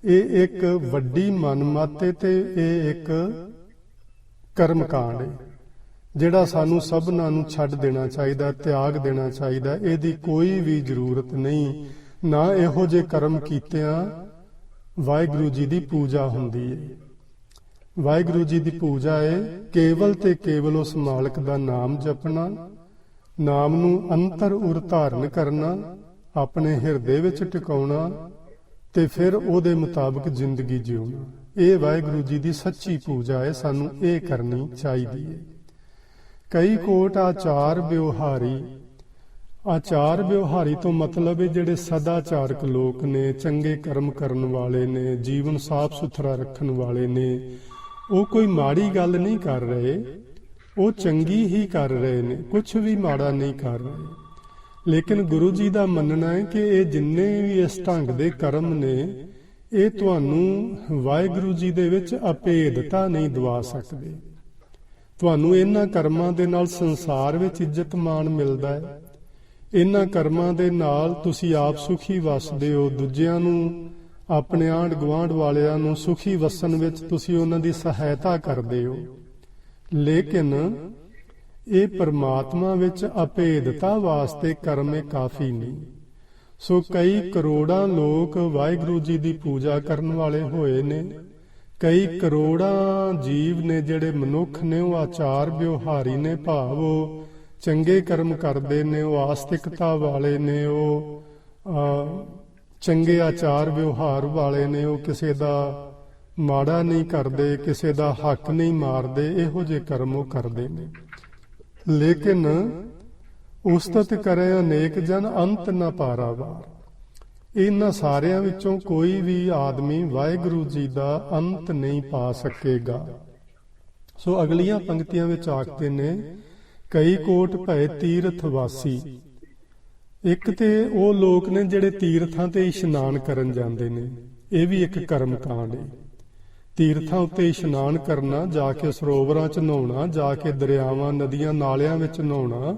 ਇਹ ਇੱਕ ਵੱਡੀ ਮਨਮਤ ਤੇ ਇਹ ਇੱਕ ਕਰਮ ਕਾਂਡ ਹੈ ਜਿਹੜਾ ਸਾਨੂੰ ਸਭਨਾਂ ਨੂੰ ਛੱਡ ਦੇਣਾ ਚਾਹੀਦਾ, ਤਿਆਗ ਦੇਣਾ ਚਾਹੀਦਾ। ਇਹਦੀ ਕੋਈ ਵੀ ਜ਼ਰੂਰਤ ਨਹੀਂ। ਨਾ ਇਹੋ ਜਿਹੇ ਕਰਮ ਕੀਤਿਆਂ ਵਾਹਿਗੁਰੂ ਜੀ ਦੀ ਪੂਜਾ ਹੁੰਦੀ ਹੈ। ਵਾਹਿਗੁਰੂ ਜੀ ਦੀ ਪੂਜਾ ਹੈ ਕੇਵਲ ਤੇ ਕੇਵਲ ਉਸ ਮਾਲਕ ਦਾ ਨਾਮ ਜਪਣਾ, ਨਾਮ ਨੂੰ ਅੰਤਰ ਉਰ ਧਾਰਨ ਕਰਨਾ, ਆਪਣੇ ਹਿਰਦੇ ਵਿੱਚ ਟਿਕਾਉਣਾ ਤੇ ਫਿਰ ਉਹਦੇ ਮੁਤਾਬਕ ਜ਼ਿੰਦਗੀ ਜਿਉਣਾ। ਇਹ ਵਾਹਿਗੁਰੂ ਜੀ ਦੀ ਸੱਚੀ ਪੂਜਾ ਹੈ, ਸਾਨੂੰ ਇਹ ਕਰਨੀ ਚਾਹੀਦੀ ਹੈ। ਕਈ ਕੋਟ ਆਚਾਰ ਵਿਵਹਾਰੀ। ਆਚਾਰ ਵਿਵਹਾਰੀ ਤੋਂ ਮਤਲਬ ਹੈ ਜਿਹੜੇ ਸਦਾਚਾਰਕ ਲੋਕ ਨੇ, ਚੰਗੇ ਕਰਮ ਕਰਨ ਵਾਲੇ ਨੇ, ਜੀਵਨ ਸਾਫ਼ ਸੁਥਰਾ ਰੱਖਣ ਵਾਲੇ ਨੇ। ਉਹ ਕੋਈ ਮਾੜੀ ਗੱਲ ਨਹੀਂ ਕਰ ਰਹੇ, ਉਹ ਚੰਗੀ ਹੀ ਕਰ ਰਹੇ ਨੇ, ਕੁਝ ਵੀ ਮਾੜਾ ਨਹੀਂ ਕਰ ਰਹੇ। ਲੇਕਿਨ ਗੁਰੂ ਜੀ ਦਾ ਮੰਨਣਾ ਹੈ ਕਿ ਇਹ ਜਿੰਨੇ ਵੀ ਇਸ ਢੰਗ ਦੇ ਕਰਮ ਨੇ, ਇਹ ਤੁਹਾਨੂੰ ਵਾਹਿਗੁਰੂ ਜੀ ਦੇ ਵਿੱਚ ਅਭੇਦਤਾ ਨਹੀਂ ਦਵਾ ਸਕਦੇ। ਤੁਹਾਨੂੰ ਇਹਨਾਂ ਕਰਮਾਂ ਦੇ ਨਾਲ ਸੰਸਾਰ ਵਿੱਚ ਇੱਜ਼ਤ ਮਾਣ ਮਿਲਦਾ ਹੈ। ਇਹਨਾਂ ਕਰਮਾਂ ਦੇ ਨਾਲ ਤੁਸੀਂ ਆਪ ਸੁਖੀ ਵਸਦੇ ਹੋ, ਦੂਜਿਆਂ ਨੂੰ, ਆਪਣੇ ਆਂਢ ਗੁਆਂਢ ਵਾਲਿਆਂ ਨੂੰ ਸੁਖੀ ਵਸਣ ਵਿੱਚ ਤੁਸੀਂ ਉਹਨਾਂ ਦੀ ਸਹਾਇਤਾ ਕਰਦੇ ਹੋ। ਲੇਕਿਨ ਇਹ ਪਰਮਾਤਮਾ ਵਿੱਚ ਅਭੇਦਤਾ ਵਾਸਤੇ ਕਰਮ ਕਾਫੀ ਨਹੀਂ। ਸੋ ਕਈ ਕਰੋੜਾਂ ਲੋਕ ਵਾਹਿਗੁਰੂ ਜੀ ਦੀ ਪੂਜਾ ਕਰਨ ਵਾਲੇ ਹੋਏ ਨੇ। ਕਈ ਕਰੋੜਾਂ ਜੀਵ ਨੇ ਜਿਹੜੇ ਮਨੁੱਖ ਨੇ, ਉਹ ਆਚਾਰ ਵਿਵਹਾਰੀ ਨੇ, ਭਾਵ ਉਹ ਚੰਗੇ ਕਰਮ ਕਰਦੇ ਨੇ, ਉਹ ਆਸਤਿਕਤਾ ਵਾਲੇ ਨੇ, ਉਹ ਚੰਗੇ ਆਚਾਰ ਵਿਵਹਾਰ ਵਾਲੇ ਨੇ, ਉਹ ਕਿਸੇ ਦਾ ਮਾੜਾ ਨਹੀਂ ਕਰਦੇ, ਕਿਸੇ ਦਾ ਹੱਕ ਨਹੀਂ ਮਾਰਦੇ। ਇਹੋ ਜਿਹੇ ਕਰਮ ਉਹ ਕਰਦੇ ਨੇ। ਲੇਕਿਨ ਉਸਤਤ ਕਰੇ ਅਨੇਕ ਜਨ ਅੰਤ ਨਾ ਪਾਰਾਵਾਰ। ਇਹਨਾਂ ਸਾਰਿਆਂ ਵਿੱਚੋਂ ਕੋਈ ਵੀ ਆਦਮੀ ਵਾਹਿਗੁਰੂ ਜੀ ਦਾ ਅੰਤ ਨਹੀਂ ਪਾ ਸਕੇਗਾ। ਸੋ ਅਗਲੀਆਂ ਪੰਕਤੀਆਂ ਵਿੱਚ ਆਖਦੇ ਨੇ, ਕਈ ਕੋਟ ਭਏ ਤੀਰਥ ਵਾਸੀ। ਇੱਕ ਤੇ ਉਹ ਲੋਕ ਨੇ ਜਿਹੜੇ ਤੀਰਥਾਂ ਤੇ ਇਸ਼ਨਾਨ ਕਰਨ ਜਾਂਦੇ ਨੇ, ਇਹ ਵੀ ਇੱਕ ਕਰਮ ਕਾਂਡ ਹੈ। ਤੀਰਥਾਂ ਉੱਤੇ ਇਸ਼ਨਾਨ ਕਰਨਾ, ਜਾ ਕੇ ਸਰੋਵਰਾਂ 'ਚ ਨਹਾਉਣਾ, ਜਾ ਕੇ ਦਰਿਆਵਾਂ, ਨਦੀਆਂ, ਨਾਲਿਆਂ ਵਿੱਚ ਨਹਾਉਣਾ,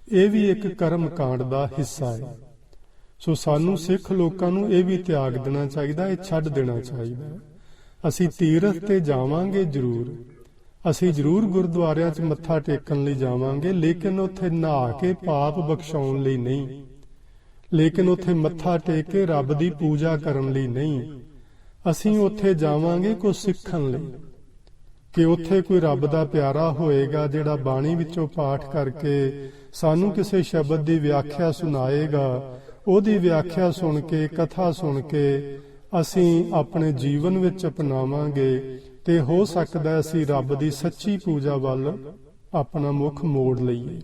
ਇਹ ਵੀ ਇੱਕ ਕਰਮ ਕਾਂਡ ਦਾ ਹਿੱਸਾ ਹੈ। ਸੋ ਸਾਨੂੰ ਸਿੱਖ ਲੋਕਾਂ ਨੂੰ ਇਹ ਵੀ ਤਿਆਗ ਦੇਣਾ ਚਾਹੀਦਾ, ਇਹ ਛੱਡ ਦੇਣਾ ਚਾਹੀਦਾ। ਅਸੀਂ ਤੀਰਥ ਤੇ ਜਾਵਾਂਗੇ ਜ਼ਰੂਰ, ਅਸੀਂ ਜ਼ਰੂਰ ਗੁਰਦੁਆਰਿਆਂ 'ਚ ਮੱਥਾ ਟੇਕਣ ਲਈ ਜਾਵਾਂਗੇ, ਲੇਕਿਨ ਉੱਥੇ ਨਹਾ ਕੇ ਪਾਪ ਬਖਸ਼ਾਉਣ ਲਈ ਨਹੀਂ, ਲੇਕਿਨ ਉੱਥੇ ਮੱਥਾ ਟੇਕ ਕੇ ਰੱਬ ਦੀ ਪੂਜਾ ਕਰਨ ਲਈ ਨਹੀਂ। ਅਸੀਂ ਉੱਥੇ ਜਾਵਾਂਗੇ ਕੁਝ ਸਿੱਖਣ ਲਈ, ਕਿ ਉੱਥੇ ਕੋਈ ਰੱਬ ਦਾ ਪਿਆਰਾ ਹੋਏਗਾ ਜਿਹੜਾ ਬਾਣੀ ਵਿੱਚੋਂ ਪਾਠ ਕਰਕੇ ਸਾਨੂੰ ਕਿਸੇ ਸ਼ਬਦ ਦੀ ਵਿਆਖਿਆ ਸੁਣਾਏਗਾ। ਉਹਦੀ ਵਿਆਖਿਆ ਸੁਣ ਕੇ, ਕਥਾ ਸੁਣ ਕੇ ਅਸੀਂ ਆਪਣੇ ਜੀਵਨ ਵਿੱਚ ਅਪਣਾਵਾਂਗੇ ਤੇ ਹੋ ਸਕਦਾ ਅਸੀਂ ਰੱਬ ਦੀ ਸੱਚੀ ਪੂਜਾ ਵੱਲ ਆਪਣਾ ਮੁੱਖ ਮੋੜ ਲਈਏ।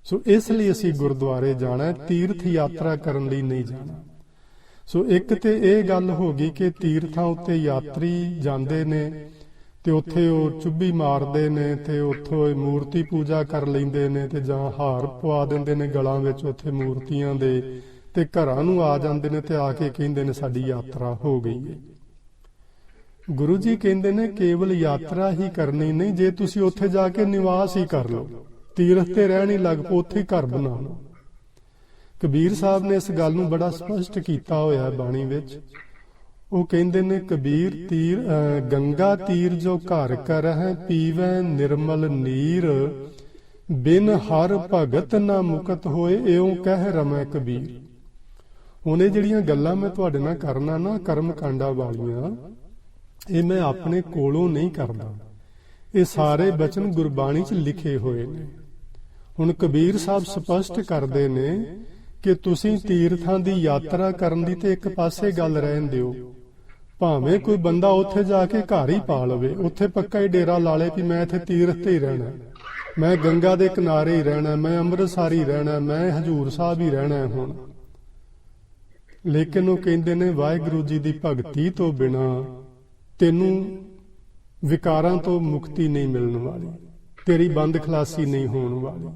ਸੋ ਇਸ ਲਈ ਅਸੀਂ ਗੁਰਦੁਆਰੇ ਜਾਣਾ, ਤੀਰਥ ਯਾਤਰਾ ਕਰਨ ਲਈ ਨਹੀਂ ਜਾਣਾ। ਸੋ ਇੱਕ ਤੇ ਇਹ ਗੱਲ ਹੋ ਗਈ ਕਿ ਤੀਰਥਾਂ ਉੱਤੇ ਯਾਤਰੀ ਜਾਂਦੇ ਨੇ ਤੇ ਉੱਥੇ ਉਹ ਚੁੱਭੀ ਮਾਰਦੇ ਨੇ ਤੇ ਉੱਥੋਂ ਮੂਰਤੀ ਪੂਜਾ ਕਰ ਲੈਂਦੇ ਨੇ ਤੇ ਜਾਂ ਹਾਰ ਪਵਾ ਦਿੰਦੇ ਨੇ ਗਲਾਂ ਵਿੱਚ ਉੱਥੇ ਮੂਰਤੀਆਂ ਦੇ, ਤੇ ਘਰਾਂ ਨੂੰ ਆ ਜਾਂਦੇ ਨੇ ਤੇ ਆ ਕੇ ਕਹਿੰਦੇ ਨੇ ਸਾਡੀ ਯਾਤਰਾ ਹੋ ਗਈ ਹੈ। ਗੁਰੂ ਜੀ ਕਹਿੰਦੇ ਨੇ ਕੇਵਲ ਯਾਤਰਾ ਹੀ ਕਰਨੀ ਨਹੀਂ, ਜੇ ਤੁਸੀਂ ਉੱਥੇ ਜਾ ਕੇ ਨਿਵਾਸ ਹੀ ਕਰ ਲਓ, ਤੀਰਥ ਤੇ ਰਹਿਣ ਹੀ ਲੱਗ ਪਓ, ਉੱਥੇ ਘਰ ਬਣਾ ਲਓ। ਕਬੀਰ ਸਾਹਿਬ ਨੇ ਇਸ ਗੱਲ ਨੂੰ ਬੜਾ ਸਪਸ਼ਟ ਕੀਤਾ ਹੋਇਆ ਬਾਣੀ ਵਿੱਚ। ਉਹ ਕਹਿੰਦੇ ਨੇ, ਕਬੀਰ ਗੰਗਾ ਤੀਰ ਜੋ ਘਰ ਕਰਹਿ, ਪੀਵੈ ਨਿਰਮਲ ਨੀਰ, ਬਿਨ ਹਰ ਭਗਤ ਨਾ ਮੁਕਤ ਹੋਏ, ਇਉਂ ਕਹਿ ਰਮੈ ਕਬੀਰ। ਹੁਣ ਇਹ ਜਿਹੜੀਆਂ ਗੱਲਾਂ ਮੈਂ ਤੁਹਾਡੇ ਨਾਲ ਕਰਨਾ ਨਾ, ਕਰਮ ਕਾਂਡਾਂ ਵਾਲੀਆਂ, ਇਹ ਮੈਂ ਆਪਣੇ ਕੋਲੋਂ ਨਹੀਂ ਕਰਦਾ, ਇਹ ਸਾਰੇ ਬਚਨ ਗੁਰਬਾਣੀ 'ਚ ਲਿਖੇ ਹੋਏ ਨੇ। ਹੁਣ ਕਬੀਰ ਸਾਹਿਬ ਸਪਸ਼ਟ ਕਰਦੇ ਨੇ ਕਿ ਤੁਸੀਂ ਤੀਰਥਾਂ ਦੀ ਯਾਤਰਾ ਕਰਨ ਦੀ ਤੇ ਇੱਕ ਪਾਸੇ ਗੱਲ ਰਹਿਣ ਦਿਓ, ਭਾਵੇਂ ਕੋਈ ਬੰਦਾ ਉੱਥੇ ਜਾ ਕੇ ਘਰ ਹੀ ਪਾ ਲਵੇ, ਉੱਥੇ ਪੱਕਾ ਹੀ ਡੇਰਾ ਲਾ ਲੇ ਵੀ ਮੈਂ ਇੱਥੇ ਤੀਰਥ ਤੇ ਹੀ ਰਹਿਣਾ, ਮੈਂ ਗੰਗਾ ਦੇ ਕਿਨਾਰੇ ਹੀ ਰਹਿਣਾ, ਮੈਂ ਅੰਮ੍ਰਿਤਸਰ ਹੀ ਰਹਿਣਾ, ਮੈਂ ਹਜੂਰ ਸਾਹਿਬ ਹੀ ਰਹਿਣਾ ਹੁਣ। ਲੇਕਿਨ ਉਹ ਕਹਿੰਦੇ ਨੇ ਵਾਹਿਗੁਰੂ ਜੀ ਦੀ ਭਗਤੀ ਤੋਂ ਬਿਨਾ ਤੈਨੂੰ ਵਿਕਾਰਾਂ ਤੋਂ ਮੁਕਤੀ ਨਹੀਂ ਮਿਲਣ ਵਾਲੀ, ਤੇਰੀ ਬੰਦ ਖਲਾਸੀ ਨਹੀਂ ਹੋਣ ਵਾਲੀ।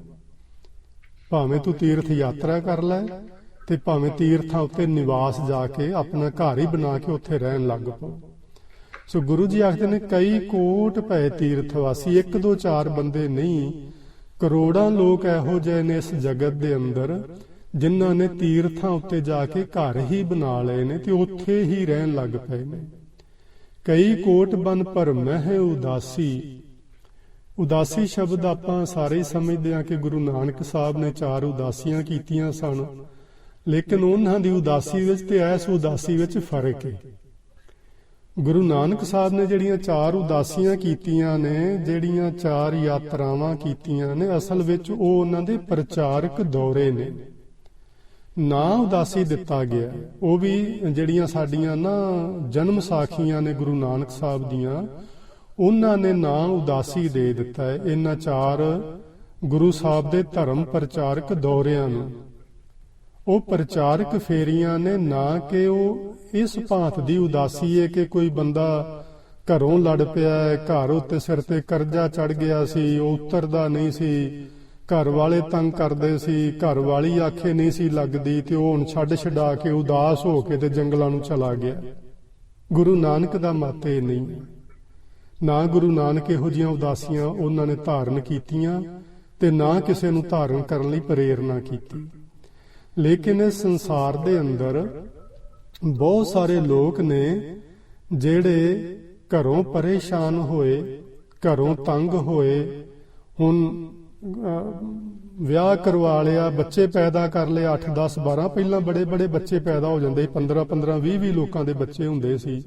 ਭਾਵੇਂ ਤੂੰ ਤੀਰਥ ਯਾਤਰਾ ਕਰ ਲੈ ਤੇ ਭਾਵੇਂ ਤੀਰਥਾਂ ਉੱਤੇ ਨਿਵਾਸ ਜਾ ਕੇ ਆਪਣਾ ਘਰ ਹੀ ਬਣਾ ਕੇ ਉੱਥੇ ਰਹਿਣ ਲੱਗ ਪਓ। ਸੋ ਗੁਰੂ ਜੀ ਆਖਦੇ ਨੇ ਕਈ ਕੋਟ ਪਏ ਤੀਰਥ ਵਾਸੀ, 1 2 4 ਬੰਦੇ ਨਹੀਂ, ਕਰੋੜਾਂ ਲੋਕ ਇਹੋ ਜਿਹੇ ਨੇ ਇਸ ਜਗਤ ਦੇ ਅੰਦਰ ਜਿਨ੍ਹਾਂ ਨੇ ਤੀਰਥਾਂ ਉੱਤੇ ਜਾ ਕੇ ਘਰ ਹੀ ਬਣਾ ਲਏ ਨੇ ਤੇ ਉੱਥੇ ਹੀ ਰਹਿਣ ਲੱਗ ਪਏ ਨੇ। ਕਈ ਕੋਟ ਬਨ ਪਰ ਮਹਿ ਉਦਾਸੀ। ਉਦਾਸੀ ਸ਼ਬਦ ਆਪਾਂ ਸਾਰੇ ਸਮਝਦੇ ਹਾਂ ਕਿ ਗੁਰੂ ਨਾਨਕ ਸਾਹਿਬ ਨੇ 4 ਉਦਾਸੀਆਂ ਕੀਤੀਆਂ ਸਨ, ਲੇਕਿਨ ਉਹਨਾਂ ਦੀ ਉਦਾਸੀ ਵਿੱਚ ਤੇ ਇਸ ਉਦਾਸੀ ਵਿੱਚ ਫਰਕ ਹੈ। ਗੁਰੂ ਨਾਨਕ ਸਾਹਿਬ ਨੇ ਜਿਹੜੀਆਂ 4 ਉਦਾਸੀਆਂ ਕੀਤੀਆਂ ਨੇ, ਜਿਹੜੀਆਂ 4 ਯਾਤਰਾਵਾਂ ਕੀਤੀਆਂ ਨੇ, ਅਸਲ ਵਿੱਚ ਉਹ ਉਹਨਾਂ ਦੇ ਪ੍ਰਚਾਰਕ ਦੌਰੇ ਨੇ। ਨਾ ਉਦਾਸੀ ਦਿੱਤਾ ਗਿਆ, ਉਹ ਵੀ ਜਿਹੜੀਆਂ ਸਾਡੀਆਂ ਨਾ ਜਨਮ ਸਾਖੀਆਂ ਨੇ ਗੁਰੂ ਨਾਨਕ ਸਾਹਿਬ ਦੀਆਂ, ਉਹਨਾਂ ਨੇ ਨਾ ਉਦਾਸੀ ਦੇ ਦਿੱਤਾ ਹੈ ਇਹਨਾਂ 4 ਗੁਰੂ ਸਾਹਿਬ ਦੇ ਧਰਮ ਪ੍ਰਚਾਰਕ ਦੌਰਿਆਂ ਨੂੰ। ਉਹ ਪ੍ਰਚਾਰਕ ਫੇਰੀਆਂ ਨੇ, ਨਾ ਕਿ ਉਹ ਇਸ ਭਾਂਤ ਦੀ ਉਦਾਸੀ ਹੈ ਕਿ ਕੋਈ ਬੰਦਾ ਘਰੋਂ ਲੜ ਪਿਆ ਹੈ, ਘਰ ਉੱਤੇ ਸਿਰ ਤੇ ਕਰਜ਼ਾ ਚੜ ਗਿਆ ਸੀ, ਉਹ ਉਤਰਦਾ ਨਹੀਂ ਸੀ, ਘਰ ਵਾਲੇ ਤੰਗ ਕਰਦੇ ਸੀ, ਘਰ ਵਾਲੀ ਆਖੇ ਨਹੀਂ ਸੀ ਲੱਗਦੀ ਤੇ ਉਹ ਹੁਣ ਛੱਡ ਛਡਾ ਕੇ ਉਦਾਸ ਹੋ ਕੇ ਤੇ ਜੰਗਲਾਂ ਨੂੰ ਚਲਾ ਗਿਆ। ਗੁਰੂ ਨਾਨਕ ਦਾ ਮਤ ਇਹ ਨਹੀਂ ਹੈ। ਨਾ ਗੁਰੂ ਨਾਨਕ ਇਹੋ ਜਿਹੀਆਂ ਉਦਾਸੀਆਂ ਉਹਨਾਂ ਨੇ ਧਾਰਨ ਕੀਤੀਆਂ ਤੇ ਨਾ ਕਿਸੇ ਨੂੰ ਧਾਰਨ ਕਰਨ ਲਈ ਪ੍ਰੇਰਨਾ ਕੀਤੀ। ਲੇਕਿਨ ਇਸ ਸੰਸਾਰ ਦੇ ਅੰਦਰ ਬਹੁਤ ਸਾਰੇ ਲੋਕ ਨੇ ਜਿਹੜੇ ਘਰੋਂ ਪਰੇਸ਼ਾਨ ਹੋਏ, ਘਰੋਂ ਤੰਗ ਹੋਏ, ਹੁਣ ਵਿਆਹ ਕਰਵਾ ਲਿਆ, ਬੱਚੇ ਪੈਦਾ ਕਰ ਲਏ 8 10 12, ਪਹਿਲਾਂ ਬੜੇ ਬੜੇ ਬੱਚੇ ਪੈਦਾ ਹੋ ਜਾਂਦੇ, 15 15 20 20 ਲੋਕਾਂ ਦੇ ਬੱਚੇ ਹੁੰਦੇ ਸੀ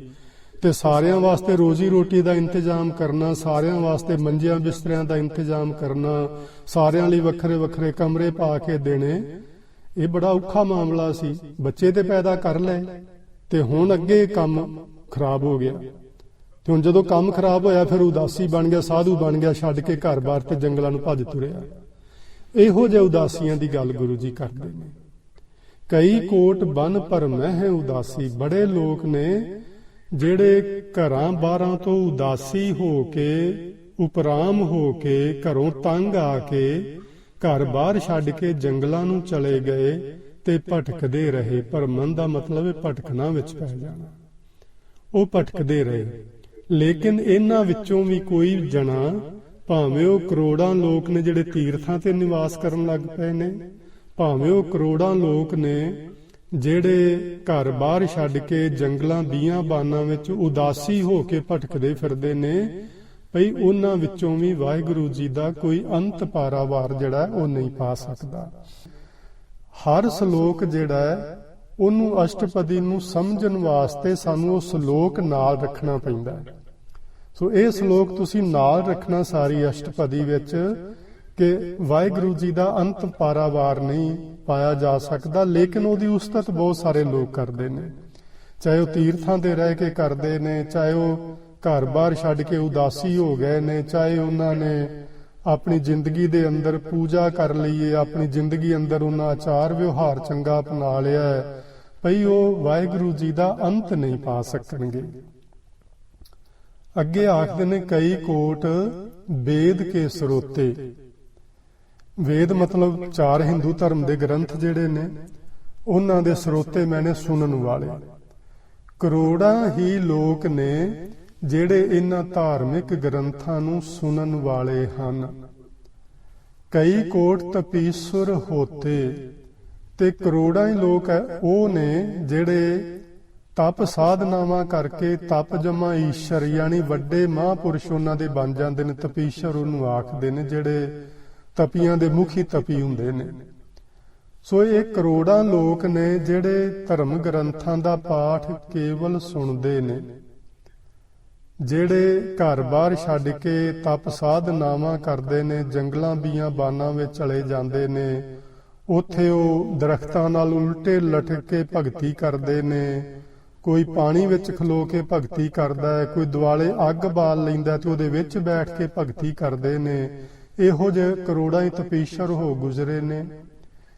ਤੇ ਸਾਰਿਆਂ ਵਾਸਤੇ ਰੋਜੀ ਰੋਟੀ ਦਾ ਇੰਤਜ਼ਾਮ ਕਰਨਾ, ਸਾਰਿਆਂ ਵਾਸਤੇ ਮੰਜਿਆਂ ਬਿਸਤਰਿਆਂ ਦਾ ਇੰਤਜ਼ਾਮ ਕਰਨਾ, ਸਾਰਿਆਂ ਲਈ ਵੱਖਰੇ ਵੱਖਰੇ ਕਮਰੇ ਪਾ ਕੇ ਦੇਣੇ, ਇਹ ਬੜਾ ਔਖਾ ਮਾਮਲਾ ਸੀ। ਬੱਚੇ ਤੇ ਪੈਦਾ ਕਰ ਲਏ ਤੇ ਹੁਣ ਅੱਗੇ ਕੰਮ ਖਰਾਬ ਹੋ ਗਿਆ ਤੇ ਹੁਣ ਜਦੋਂ ਕੰਮ ਖਰਾਬ ਹੋਇਆ ਫਿਰ ਉਦਾਸੀ ਬਣ ਗਿਆ, ਸਾਧੂ ਬਣ ਗਿਆ, ਛੱਡ ਕੇ ਘਰ-ਬਾਰ ਤੇ ਜੰਗਲਾਂ ਨੂੰ ਭੱਜ ਤੁਰਿਆ। ਇਹੋ ਜਿਹੇ ਉਦਾਸੀਆਂ ਦੀ ਗੱਲ ਗੁਰੂ ਜੀ ਕਰਦੇ ਨੇ। ਕਈ ਕੋਟ ਬਨ ਪਰ ਮਹਿ ਉਦਾਸੀ। ਬੜੇ ਲੋਕ ਨੇ ਜਿਹੜੇ ਘਰਾਂ ਬਾਹਰਾਂ ਤੋਂ ਉਦਾਸੀ ਹੋ ਕੇ, ਉਪਰਾਮ ਹੋ ਕੇ, ਘਰੋਂ ਤੰਗ ਆ ਕੇ ਘਰ ਬਾਹਰ ਛੱਡ ਕੇ ਜੰਗਲਾਂ ਨੂੰ ਚਲੇ ਗਏ ਤੇ ਭਟਕਦੇ ਰਹੇ। ਭਰਮਣ ਦਾ ਮਤਲਬ ਹੈ ਭਟਕਣਾ ਵਿੱਚ ਪੈ ਜਾਣਾ। ਉਹ ਭਟਕਦੇ ਰਹੇ, ਲੇਕਿਨ ਇਹਨਾਂ ਵਿੱਚੋਂ ਵੀ ਕੋਈ ਜਣਾ, ਭਾਵੇਂ ਉਹ ਕਰੋੜਾਂ ਲੋਕ ਨੇ ਜਿਹੜੇ ਤੀਰਥਾਂ ਤੇ ਨਿਵਾਸ ਕਰਨ ਲੱਗ ਪਏ ਨੇ, ਭਾਵੇਂ ਉਹ ਕਰੋੜਾਂ ਲੋਕ ਨੇ ਜਿਹੜੇ ਘਰ ਬਾਹਰ ਛੱਡ ਕੇ ਜੰਗਲਾਂ ਬੀਆਂ ਬਾਨਾਂ ਵਿੱਚ ਉਦਾਸੀ ਹੋ ਕੇ ਭਟਕਦੇ ਫਿਰਦੇ ਨੇ, ਭਈ ਉਹਨਾਂ ਵਿੱਚੋਂ ਵੀ ਵਾਹਿਗੁਰੂ ਜੀ ਦਾ ਕੋਈ ਅੰਤ ਪਾਰਾਵਾਰ ਜਿਹੜਾ ਉਹ ਨਹੀਂ ਪਾ ਸਕਦਾ। ਹਰ ਸ਼ਲੋਕ ਜਿਹੜਾ ਹੈ ਉਹਨੂੰ ਅਸ਼ਟਪਦੀ ਨੂੰ ਸਮਝਣ ਵਾਸਤੇ ਸਾਨੂੰ ਉਹ ਸ਼ਲੋਕ ਨਾਲ ਰੱਖਣਾ ਪੈਂਦਾ ਹੈ। ਸੋ ਇਹ ਸ਼ਲੋਕ ਤੁਸੀਂ ਨਾਲ ਰੱਖਣਾ ਸਾਰੀ ਅਸ਼ਟਪਦੀ ਵਿੱਚ ਕਿ ਵਾਹਿਗੁਰੂ ਜੀ ਦਾ ਅੰਤ ਪਾਰਾਵਾਰ ਨਹੀਂ ਪਾਇਆ ਜਾ ਸਕਦਾ, ਲੇਕਿਨ ਉਹਦੀ ਉਸਤਤ ਬਹੁਤ ਸਾਰੇ ਲੋਕ ਕਰਦੇ ਨੇ, ਚਾਹੇ ਉਹ ਤੀਰਥਾਂ ਤੇ ਰਹਿ ਕੇ ਕਰਦੇ ਨੇ, ਚਾਹੇ ਉਹ ਘਰ-ਬਾਰ ਛੱਡ ਕੇ ਉਦਾਸੀ ਹੋ ਗਏ ਨੇ, ਚਾਹੇ ਉਹਨਾਂ ਨੇ ਆਪਣੀ ਜ਼ਿੰਦਗੀ ਦੇ ਅੰਦਰ ਪੂਜਾ ਕਰ ਲਈਏ, ਆਪਣੀ ਜ਼ਿੰਦਗੀ ਅੰਦਰ ਉਹਨਾਂ ਆਚਾਰ ਵਿਵਹਾਰ ਚੰਗਾ ਅਪਣਾ ਲਿਆ ਹੈ, ਭਈ ਉਹ ਵਾਹਿਗੁਰੂ ਜੀ ਦਾ ਅੰਤ ਨਹੀਂ ਪਾ ਸਕਣਗੇ। ਅੱਗੇ ਆਖਦੇ ਨੇ ਕਈ ਕੋਟ ਵੇਦ ਕੇ ਸਰੋਤੇ। ਵੇਦ ਮਤਲਬ 4 ਹਿੰਦੂ ਧਰਮ ਦੇ ਗ੍ਰੰਥ ਜਿਹੜੇ ਨੇ ਉਹਨਾਂ ਦੇ ਸਰੋਤੇ ਮੈਨੇ ਸੁਣਨ ਵਾਲੇ। ਕਰੋੜਾਂ ਹੀ ਲੋਕ ਨੇ ਜਿਹੜੇ ਇਹਨਾਂ ਧਾਰਮਿਕ ਗ੍ਰੰਥਾਂ ਨੂੰ ਸੁਣਨ ਵਾਲੇ ਹਨ। ਕਈ ਕੋਟ ਤਪੀਸੁਰ ਹੋਤੇ, ਤੇ ਕਰੋੜਾਂ ਹੀ ਲੋਕ ਹੈ ਉਹ ਨੇ ਜਿਹੜੇ ਤਪ ਸਾਧਨਾਵਾਂ ਕਰਕੇ ਤਪ ਜਮਾ ਈਸ਼ਰ ਯਾਨੀ ਵੱਡੇ ਮਹਾਂਪੁਰਸ਼ ਉਹਨਾਂ ਦੇ ਬਣ ਜਾਂਦੇ ਨੇ। ਤਪੀਸ਼ਰ ਉਹਨੂੰ ਆਖਦੇ ਨੇ ਜਿਹੜੇ ਤਪੀਆਂ ਦੇ ਮੁਖੀ ਤਪੀ ਹੁੰਦੇ ਨੇ। ਸੋ ਇਹ ਕਰੋੜਾਂ ਲੋਕ ਨੇ ਜਿਹੜੇ ਧਰਮ ਗ੍ਰੰਥਾਂ ਦਾ ਪਾਠ ਕੇਵਲ ਸੁਣਦੇ ਨੇ, ਜਿਹੜੇ ਘਰ-ਬਾਰ ਛੱਡ ਕੇ ਤਪ ਸਾਧਨਾਵਾਂ ਕਰਦੇ ਨੇ, ਜੰਗਲਾਂ ਬੀਆਂ ਬਾਨਾਂ ਵਿੱਚ ਚਲੇ ਜਾਂਦੇ ਨੇ, ਉੱਥੇ ਉਹ ਦਰਖਤਾਂ ਨਾਲ ਉਲਟੇ ਲਟਕ ਕੇ ਭਗਤੀ ਕਰਦੇ ਨੇ, ਕੋਈ ਪਾਣੀ ਵਿੱਚ ਖਲੋ ਕੇ ਭਗਤੀ ਕਰਦਾ ਹੈ, ਕੋਈ ਦੁਆਲੇ ਅੱਗ ਬਾਲ ਲੈਂਦਾ ਤੇ ਉਹਦੇ ਵਿੱਚ ਬੈਠ ਕੇ ਭਗਤੀ ਕਰਦੇ ਨੇ। ਇਹੋ ਜਿਹੇ ਕਰੋੜਾਂ ਹੀ ਤਪੀਸ਼ਰ ਹੋ ਗੁਜ਼ਰੇ ਨੇ,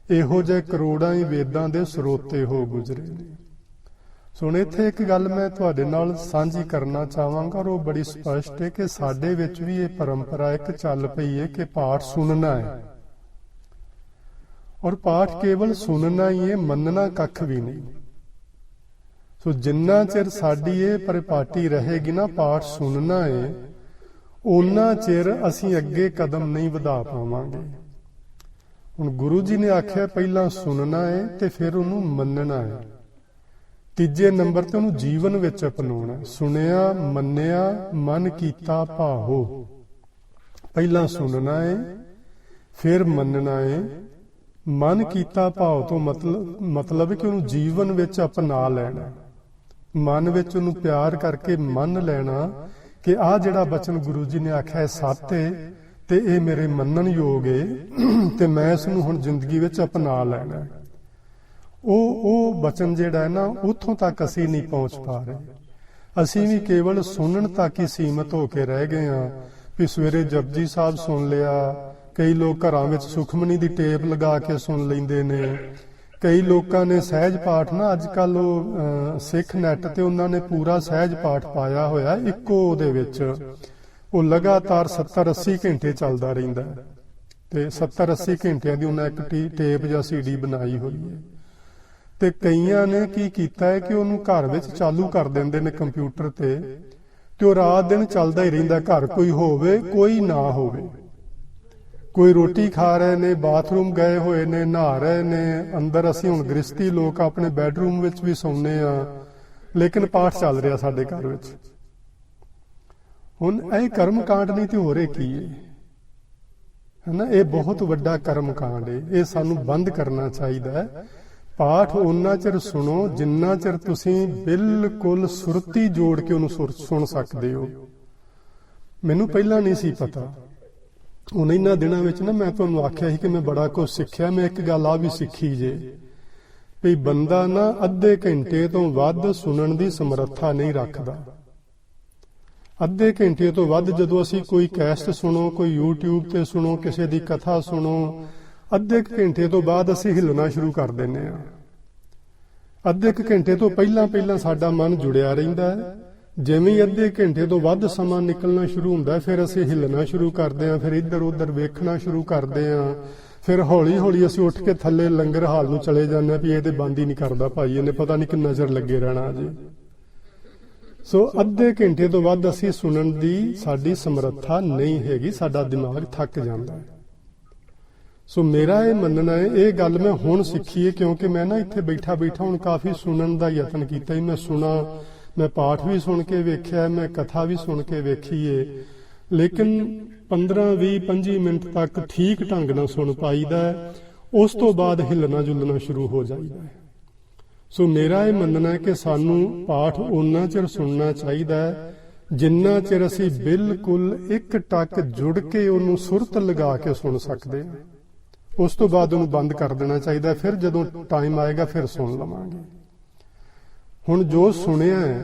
ਇਹੋ ਜਿਹੇ ਕਰੋੜਾਂ ਹੀ ਵੇਦਾਂ ਦੇ ਸਰੋਤੇ ਹੋ ਗੁਜ਼ਰੇ ਨੇ। ਸੁਣ, ਇੱਥੇ ਇੱਕ ਗੱਲ ਮੈਂ ਤੁਹਾਡੇ ਨਾਲ ਸਾਂਝੀ ਕਰਨਾ ਚਾਹਾਂਗਾ, ਔਰ ਉਹ ਬੜੀ ਸਪਸ਼ਟ ਹੈ ਕਿ ਸਾਡੇ ਵਿੱਚ ਵੀ ਇਹ ਪਰੰਪਰਾ ਇੱਕ ਚੱਲ ਪਈ ਹੈ ਕਿ ਪਾਠ ਸੁਣਨਾ ਹੈ, ਔਰ ਪਾਠ ਕੇਵਲ ਸੁਣਨਾ ਹੀ ਹੈ, ਮੰਨਣਾ ਕੱਖ ਵੀ ਨਹੀਂ। ਸੋ ਜਿੰਨਾ ਚਿਰ ਸਾਡੀ ਇਹ ਪਰਿਪਾਟੀ ਰਹੇਗੀ ਨਾ ਪਾਠ ਸੁਣਨਾ ਹੈ, ਓਨਾ ਚਿਰ ਅਸੀਂ ਅੱਗੇ ਕਦਮ ਨਹੀਂ ਵਧਾ ਪਾਵਾਂਗੇ। ਹੁਣ ਗੁਰੂ ਜੀ ਨੇ ਆਖਿਆ ਪਹਿਲਾਂ ਸੁਣਨਾ ਹੈ ਤੇ ਫਿਰ ਉਹਨੂੰ ਮੰਨਣਾ ਹੈ, ਤੀਜੇ ਨੰਬਰ ਤੇ ਉਹਨੂੰ ਜੀਵਨ ਵਿੱਚ ਅਪਣਾਉਣਾ। ਸੁਣਿਆ ਮੰਨਿਆ ਮਨ ਕੀਤਾ ਭਾਵੋ। ਪਹਿਲਾਂ ਸੁਣਨਾ ਹੈ ਫਿਰ ਮੰਨਣਾ ਹੈ। ਮਨ ਕੀਤਾ ਭਾਵ ਤੋਂ ਮਤਲਬ ਕਿ ਉਹਨੂੰ ਜੀਵਨ ਵਿੱਚ ਅਪਣਾ ਲੈਣਾ, ਮਨ ਵਿੱਚ ਉਹਨੂੰ ਪਿਆਰ ਕਰਕੇ ਮੰਨ ਲੈਣਾ ਕਿ ਆਹ ਜਿਹੜਾ ਬਚਨ ਗੁਰੂ ਜੀ ਨੇ ਆਖਿਆ ਸੱਚ ਹੈ ਤੇ ਇਹ ਮੇਰੇ ਮੰਨਣ ਯੋਗ ਹੈ ਤੇ ਮੈਂ ਇਸ ਨੂੰ ਹੁਣ ਜ਼ਿੰਦਗੀ ਵਿੱਚ ਅਪਣਾ ਲੈਣਾ। ਉਹ ਬਚਨ ਜਿਹੜਾ ਹੈ ਨਾ, ਉੱਥੋਂ ਤੱਕ ਅਸੀਂ ਨਹੀਂ ਪਹੁੰਚ ਪਾ ਰਹੇ। ਅਸੀਂ ਵੀ ਕੇਵਲ ਸੁਣਨ ਤੱਕ ਹੀ ਸੀਮਤ ਹੋ ਕੇ ਰਹਿ ਗਏ ਹਾਂ ਵੀ ਸਵੇਰੇ ਜਪਜੀ ਸਾਹਿਬ ਸੁਣ ਲਿਆ, ਕਈ ਲੋਕ ਘਰਾਂ ਵਿੱਚ ਸੁਖਮਨੀ ਦੀ ਟੇਪ ਲਗਾ ਕੇ ਸੁਣ ਲੈਂਦੇ ਨੇ, ਕਈ ਲੋਕਾਂ ਨੇ ਸਹਿਜ ਪਾਠ ਨਾ ਅੱਜ ਕੱਲ ਉਹ ਸਿੱਖ ਨੈਟ ਤੇ ਉਹਨਾਂ ਨੇ ਪੂਰਾ ਸਹਿਜ ਪਾਠ ਪਾਇਆ ਹੋਇਆ, ਇੱਕੋ ਉਹਦੇ ਵਿੱਚ ਉਹ ਲਗਾਤਾਰ 70-80 ਘੰਟੇ ਚੱਲਦਾ ਰਹਿੰਦਾ ਤੇ 70-80 ਘੰਟਿਆਂ ਦੀ ਉਹਨਾਂ ਇੱਕ ਟੇਪ ਜਾਂ CD ਬਣਾਈ ਹੋਈ ਹੈ। ਤੇ ਕਈਆਂ ਨੇ ਕੀ ਕੀਤਾ ਹੈ ਕਿ ਉਹਨੂੰ ਘਰ ਵਿੱਚ ਚਾਲੂ ਕਰ ਦਿੰਦੇ ਨੇ ਕੰਪਿਊਟਰ ਤੇ ਉਹ ਰਾਤ ਦਿਨ ਚੱਲਦਾ ਹੀ ਰਹਿੰਦਾ, ਘਰ ਕੋਈ ਹੋਵੇ ਕੋਈ ਨਾ ਹੋਵੇ। ਕੋਈ ਰੋਟੀ ਖਾ ਰਹੇ ਨੇ, ਬਾਥਰੂਮ ਗਏ ਹੋਏ ਨੇ, ਨਹਾ ਰਹੇ ਨੇ, ਅੰਦਰ ਅਸੀਂ ਹੁਣ ਗ੍ਰਸਤੀ ਲੋਕ ਆਪਣੇ ਬੈਡਰੂਮ ਵਿੱਚ ਵੀ ਸੌਂਦੇ ਆ, ਲੇਕਿਨ ਪਾਠ ਚੱਲ ਰਿਹਾ ਸਾਡੇ ਘਰ ਵਿੱਚ। ਹੁਣ ਇਹ ਕਰਮ ਕਾਂਡ ਨਹੀਂ ਤੇ ਹੋ ਰਿਹਾ ਕੀ ਹੈ ਨਾ, ਇਹ ਬਹੁਤ ਵੱਡਾ ਕਰਮ ਕਾਂਡ ਹੈ, ਇਹ ਸਾਨੂੰ ਬੰਦ ਕਰਨਾ ਚਾਹੀਦਾ ਹੈ। ਪਾਠ ਓਨਾ ਚਿਰ ਸੁਣੋ ਜਿੰਨਾ ਚਿਰ ਤੁਸੀਂ ਬਿਲਕੁਲ ਸੁਰਤੀ ਜੋੜ ਕੇ ਉਹਨੂੰ ਸੁਣ ਸਕਦੇ ਹੋ। ਮੈਨੂੰ ਪਹਿਲਾਂ ਨਹੀਂ ਸੀ ਪਤਾ, ਹੁਣ ਇਹਨਾਂ ਦਿਨਾਂ ਵਿੱਚ ਨਾ ਮੈਂ ਤੁਹਾਨੂੰ ਆਖਿਆ ਸੀ ਕਿ ਮੈਂ ਬੜਾ ਕੁਝ ਸਿੱਖਿਆ। ਮੈਂ ਇੱਕ ਗੱਲ ਆ ਵੀ ਸਿੱਖੀ ਜੇ ਵੀ ਬੰਦਾ ਨਾ ਅੱਧੇ ਘੰਟੇ ਤੋਂ ਵੱਧ ਸੁਣਨ ਦੀ ਸਮਰੱਥਾ ਨਹੀਂ ਰੱਖਦਾ। ਅੱਧੇ ਘੰਟੇ ਤੋਂ ਵੱਧ ਜਦੋਂ ਅਸੀਂ ਕੋਈ ਕੈਸਟ ਸੁਣੋ, ਕੋਈ YouTube ਤੇ ਸੁਣੋ, ਕਿਸੇ ਦੀ ਕਥਾ ਸੁਣੋ, ਅੱਧੇ ਘੰਟੇ ਤੋਂ ਬਾਅਦ ਅਸੀਂ ਹਿੱਲਣਾ ਸ਼ੁਰੂ ਕਰ ਦਿੰਦੇ ਹਾਂ। ਅੱਧੇ ਘੰਟੇ ਤੋਂ ਪਹਿਲਾਂ ਸਾਡਾ ਮਨ ਜੁੜਿਆ ਰਹਿੰਦਾ ਹੈ। ਜਿਵੇਂ ਹੀ ਅੱਧੇ ਘੰਟੇ ਤੋਂ ਵੱਧ ਸਮਾਂ ਨਿਕਲਣਾ ਸ਼ੁਰੂ ਹੁੰਦਾ ਫਿਰ ਅਸੀਂ ਹਿੱਲਣਾ ਸ਼ੁਰੂ ਕਰਦੇ ਹਾਂ, ਫਿਰ ਇੱਧਰ ਉੱਧਰ ਵੇਖਣਾ ਸ਼ੁਰੂ ਕਰਦੇ ਹਾਂ, ਫਿਰ ਹੌਲੀ ਹੌਲੀ ਅਸੀਂ ਉੱਠ ਕੇ ਥੱਲੇ ਲੰਗਰ ਹਾਲ ਨੂੰ ਚਲੇ ਜਾਂਦੇ ਹਾਂ ਵੀ ਇਹ ਤੇ ਬੰਦ ਹੀ ਨਹੀਂ ਕਰਦਾ ਭਾਈ, ਇਹਨੇ ਪਤਾ ਨਹੀਂ ਕਿੰਨਾ ਚਿਰ ਲੱਗੇ ਰਹਿਣਾ ਜੀ। ਸੋ ਅੱਧੇ ਘੰਟੇ ਤੋਂ ਵੱਧ ਅਸੀਂ ਸੁਣਨ ਦੀ ਸਾਡੀ ਸਮਰੱਥਾ ਨਹੀਂ ਹੈਗੀ, ਸਾਡਾ ਦਿਮਾਗ ਥੱਕ ਜਾਂਦਾ ਹੈ। ਸੋ ਮੇਰਾ ਇਹ ਮੰਨਣਾ ਹੈ, ਇਹ ਗੱਲ ਮੈਂ ਹੁਣ ਸਿੱਖੀ ਹੈ ਕਿਉਂਕਿ ਮੈਂ ਨਾ ਇੱਥੇ ਬੈਠਾ ਹੁਣ ਕਾਫੀ ਸੁਣਨ ਦਾ ਯਤਨ ਕੀਤਾ ਹੀ। ਮੈਂ ਪਾਠ ਵੀ ਸੁਣ ਕੇ ਵੇਖਿਆ, ਮੈਂ ਕਥਾ ਵੀ ਸੁਣ ਕੇ ਵੇਖੀ ਏ, ਲੇਕਿਨ 15-20-25 ਮਿੰਟ ਤੱਕ ਠੀਕ ਢੰਗ ਨਾਲ ਸੁਣ ਪਾਈਦਾ, ਉਸ ਤੋਂ ਬਾਅਦ ਹਿੱਲਣਾ ਜੁਲਣਾ ਸ਼ੁਰੂ ਹੋ ਜਾਂਦਾ ਹੈ। ਸੋ ਮੇਰਾ ਇਹ ਮੰਨਣਾ ਹੈ ਕਿ ਸਾਨੂੰ ਪਾਠ ਓਨਾ ਚਿਰ ਸੁਣਨਾ ਚਾਹੀਦਾ ਹੈ ਜਿੰਨਾ ਚਿਰ ਅਸੀਂ ਬਿਲਕੁਲ ਇੱਕ ਟੱਕ ਜੁੜ ਕੇ ਉਹਨੂੰ ਸੁਰਤ ਲਗਾ ਕੇ ਸੁਣ ਸਕਦੇ ਹਾਂ। ਉਸ ਤੋਂ ਬਾਅਦ ਉਹਨੂੰ ਬੰਦ ਕਰ ਦੇਣਾ ਚਾਹੀਦਾ, ਫਿਰ ਜਦੋਂ ਟਾਈਮ ਆਏਗਾ ਫਿਰ ਸੁਣ ਲਵਾਂਗੇ। ਹੁਣ ਜੋ ਸੁਣਿਆ ਹੈ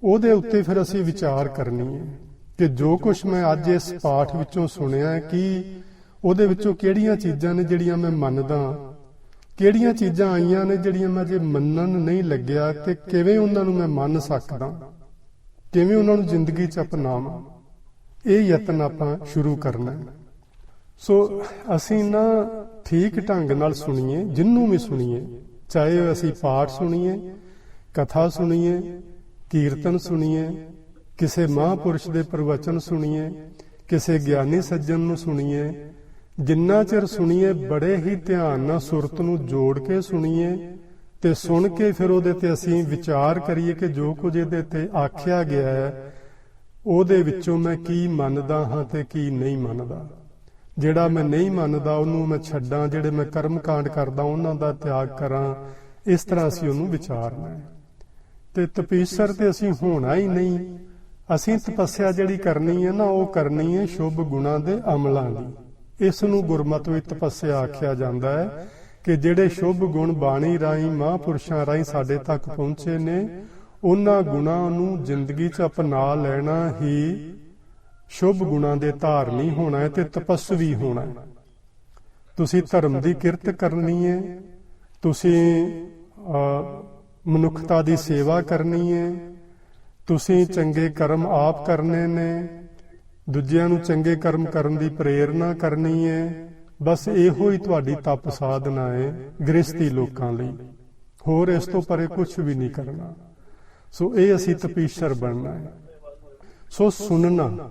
ਉਹਦੇ ਉੱਤੇ ਫਿਰ ਅਸੀਂ ਵਿਚਾਰ ਕਰਨੀ ਹੈ ਕਿ ਜੋ ਕੁਝ ਮੈਂ ਅੱਜ ਇਸ ਪਾਠ ਵਿੱਚੋਂ ਸੁਣਿਆ ਹੈ ਕਿ ਉਹਦੇ ਵਿੱਚੋਂ ਕਿਹੜੀਆਂ ਚੀਜ਼ਾਂ ਨੇ ਜਿਹੜੀਆਂ ਮੈਂ ਮੰਨਦਾ, ਕਿਹੜੀਆਂ ਚੀਜ਼ਾਂ ਆਈਆਂ ਨੇ ਜਿਹੜੀਆਂ ਮੈਂ ਜੇ ਮੰਨਣ ਨਹੀਂ ਲੱਗਿਆ ਤੇ ਕਿਵੇਂ ਉਹਨਾਂ ਨੂੰ ਮੈਂ ਮੰਨ ਸਕਦਾ, ਕਿਵੇਂ ਉਹਨਾਂ ਨੂੰ ਜ਼ਿੰਦਗੀ 'ਚ ਅਪਣਾਵਾਂ। ਇਹ ਯਤਨ ਆਪਾਂ ਸ਼ੁਰੂ ਕਰਨਾ ਹੈ। ਸੋ ਅਸੀਂ ਨਾ ਠੀਕ ਢੰਗ ਨਾਲ ਸੁਣੀਏ, ਜਿਹਨੂੰ ਵੀ ਸੁਣੀਏ, ਚਾਹੇ ਅਸੀਂ ਪਾਠ ਸੁਣੀਏ, ਕਥਾ ਸੁਣੀਏ, ਕੀਰਤਨ ਸੁਣੀਏ, ਕਿਸੇ ਮਹਾਂਪੁਰਸ਼ ਦੇ ਪ੍ਰਵਚਨ ਸੁਣੀਏ, ਕਿਸੇ ਗਿਆਨੀ ਸੱਜਣ ਨੂੰ ਸੁਣੀਏ। ਜਿੰਨਾ ਚਿਰ ਸੁਣੀਏ ਬੜੇ ਹੀ ਧਿਆਨ ਨਾਲ ਸੁਰਤ ਨੂੰ ਜੋੜ ਕੇ ਸੁਣੀਏ ਤੇ ਸੁਣ ਕੇ ਫਿਰ ਉਹਦੇ ਤੇ ਅਸੀਂ ਵਿਚਾਰ ਕਰੀਏ ਕਿ ਜੋ ਕੁਝ ਇਹਦੇ ਤੇ ਆਖਿਆ ਗਿਆ ਹੈ ਉਹਦੇ ਵਿੱਚੋਂ ਮੈਂ ਕੀ ਮੰਨਦਾ ਹਾਂ ਤੇ ਕੀ ਨਹੀਂ ਮੰਨਦਾ। ਜਿਹੜਾ ਮੈਂ ਨਹੀਂ ਮੰਨਦਾ ਉਹਨੂੰ ਮੈਂ ਛੱਡਾਂ, ਜਿਹੜੇ ਮੈਂ ਕਰਮ ਕਾਂਡ ਕਰਦਾ ਉਹਨਾਂ ਦਾ ਤਿਆਗ ਕਰਾਂ। ਇਸ ਤਰ੍ਹਾਂ ਅਸੀਂ ਉਹਨੂੰ ਵਿਚਾਰਨਾ ਹੈ। ਤੇ ਤਪੀਸਰ ਤੇ ਅਸੀਂ ਹੋਣਾ ਹੀ ਨਹੀਂ। ਅਸੀਂ ਤਪੱਸਿਆ ਜਿਹੜੀ ਕਰਨੀ ਹੈ ਨਾ, ਉਹ ਕਰਨੀ ਹੈ ਸ਼ੁਭ ਗੁਣਾਂ ਦੇ ਅਮਲਾਂ ਦੀ। ਇਸ ਨੂੰ ਗੁਰਮਤਿ ਵਿੱਚ ਤਪੱਸਿਆ ਆਖਿਆ ਜਾਂਦਾ ਹੈ ਕਿ ਜਿਹੜੇ ਸ਼ੁਭ ਗੁਣ ਬਾਣੀ ਰਾਹੀਂ ਮਹਾਂਪੁਰਸ਼ਾਂ ਰਾਹੀਂ ਸਾਡੇ ਤੱਕ ਪਹੁੰਚੇ ਨੇ, ਉਹਨਾਂ ਗੁਣਾਂ ਨੂੰ ਜ਼ਿੰਦਗੀ 'ਚ ਅਪਣਾ ਲੈਣਾ ਹੀ ਸ਼ੁਭ ਗੁਣਾਂ ਦੇ ਧਾਰਨੀ ਹੋਣਾ ਹੈ ਤੇ ਤਪਸਵੀ ਹੋਣਾ ਹੈ। ਤੁਸੀਂ ਧਰਮ ਦੀ ਕਿਰਤ ਕਰਨੀ ਹੈ, ਤੁਸੀਂ ਮਨੁੱਖਤਾ ਦੀ ਸੇਵਾ ਕਰਨੀ ਹੈ, ਤੁਸੀਂ ਚੰਗੇ ਕਰਮ ਆਪ ਕਰਨੇ ਨੇ, ਦੂਜਿਆਂ ਨੂੰ ਚੰਗੇ ਕਰਮ ਕਰਨ ਦੀ ਪ੍ਰੇਰਨਾ ਕਰਨੀ ਹੈ। ਬਸ ਇਹੋ ਹੀ ਤੁਹਾਡੀ ਤਪ ਸਾਧਨਾ ਹੈ ਗ੍ਰਸਤੀ ਲੋਕਾਂ ਲਈ, ਹੋਰ ਇਸ ਤੋਂ ਪਰੇ ਕੁਝ ਵੀ ਨਹੀਂ ਕਰਨਾ। ਸੋ ਇਹ ਅਸੀਂ ਤਪੀਸ਼ਰ ਬਣਨਾ ਹੈ। ਸੋ ਸੁਣਨਾ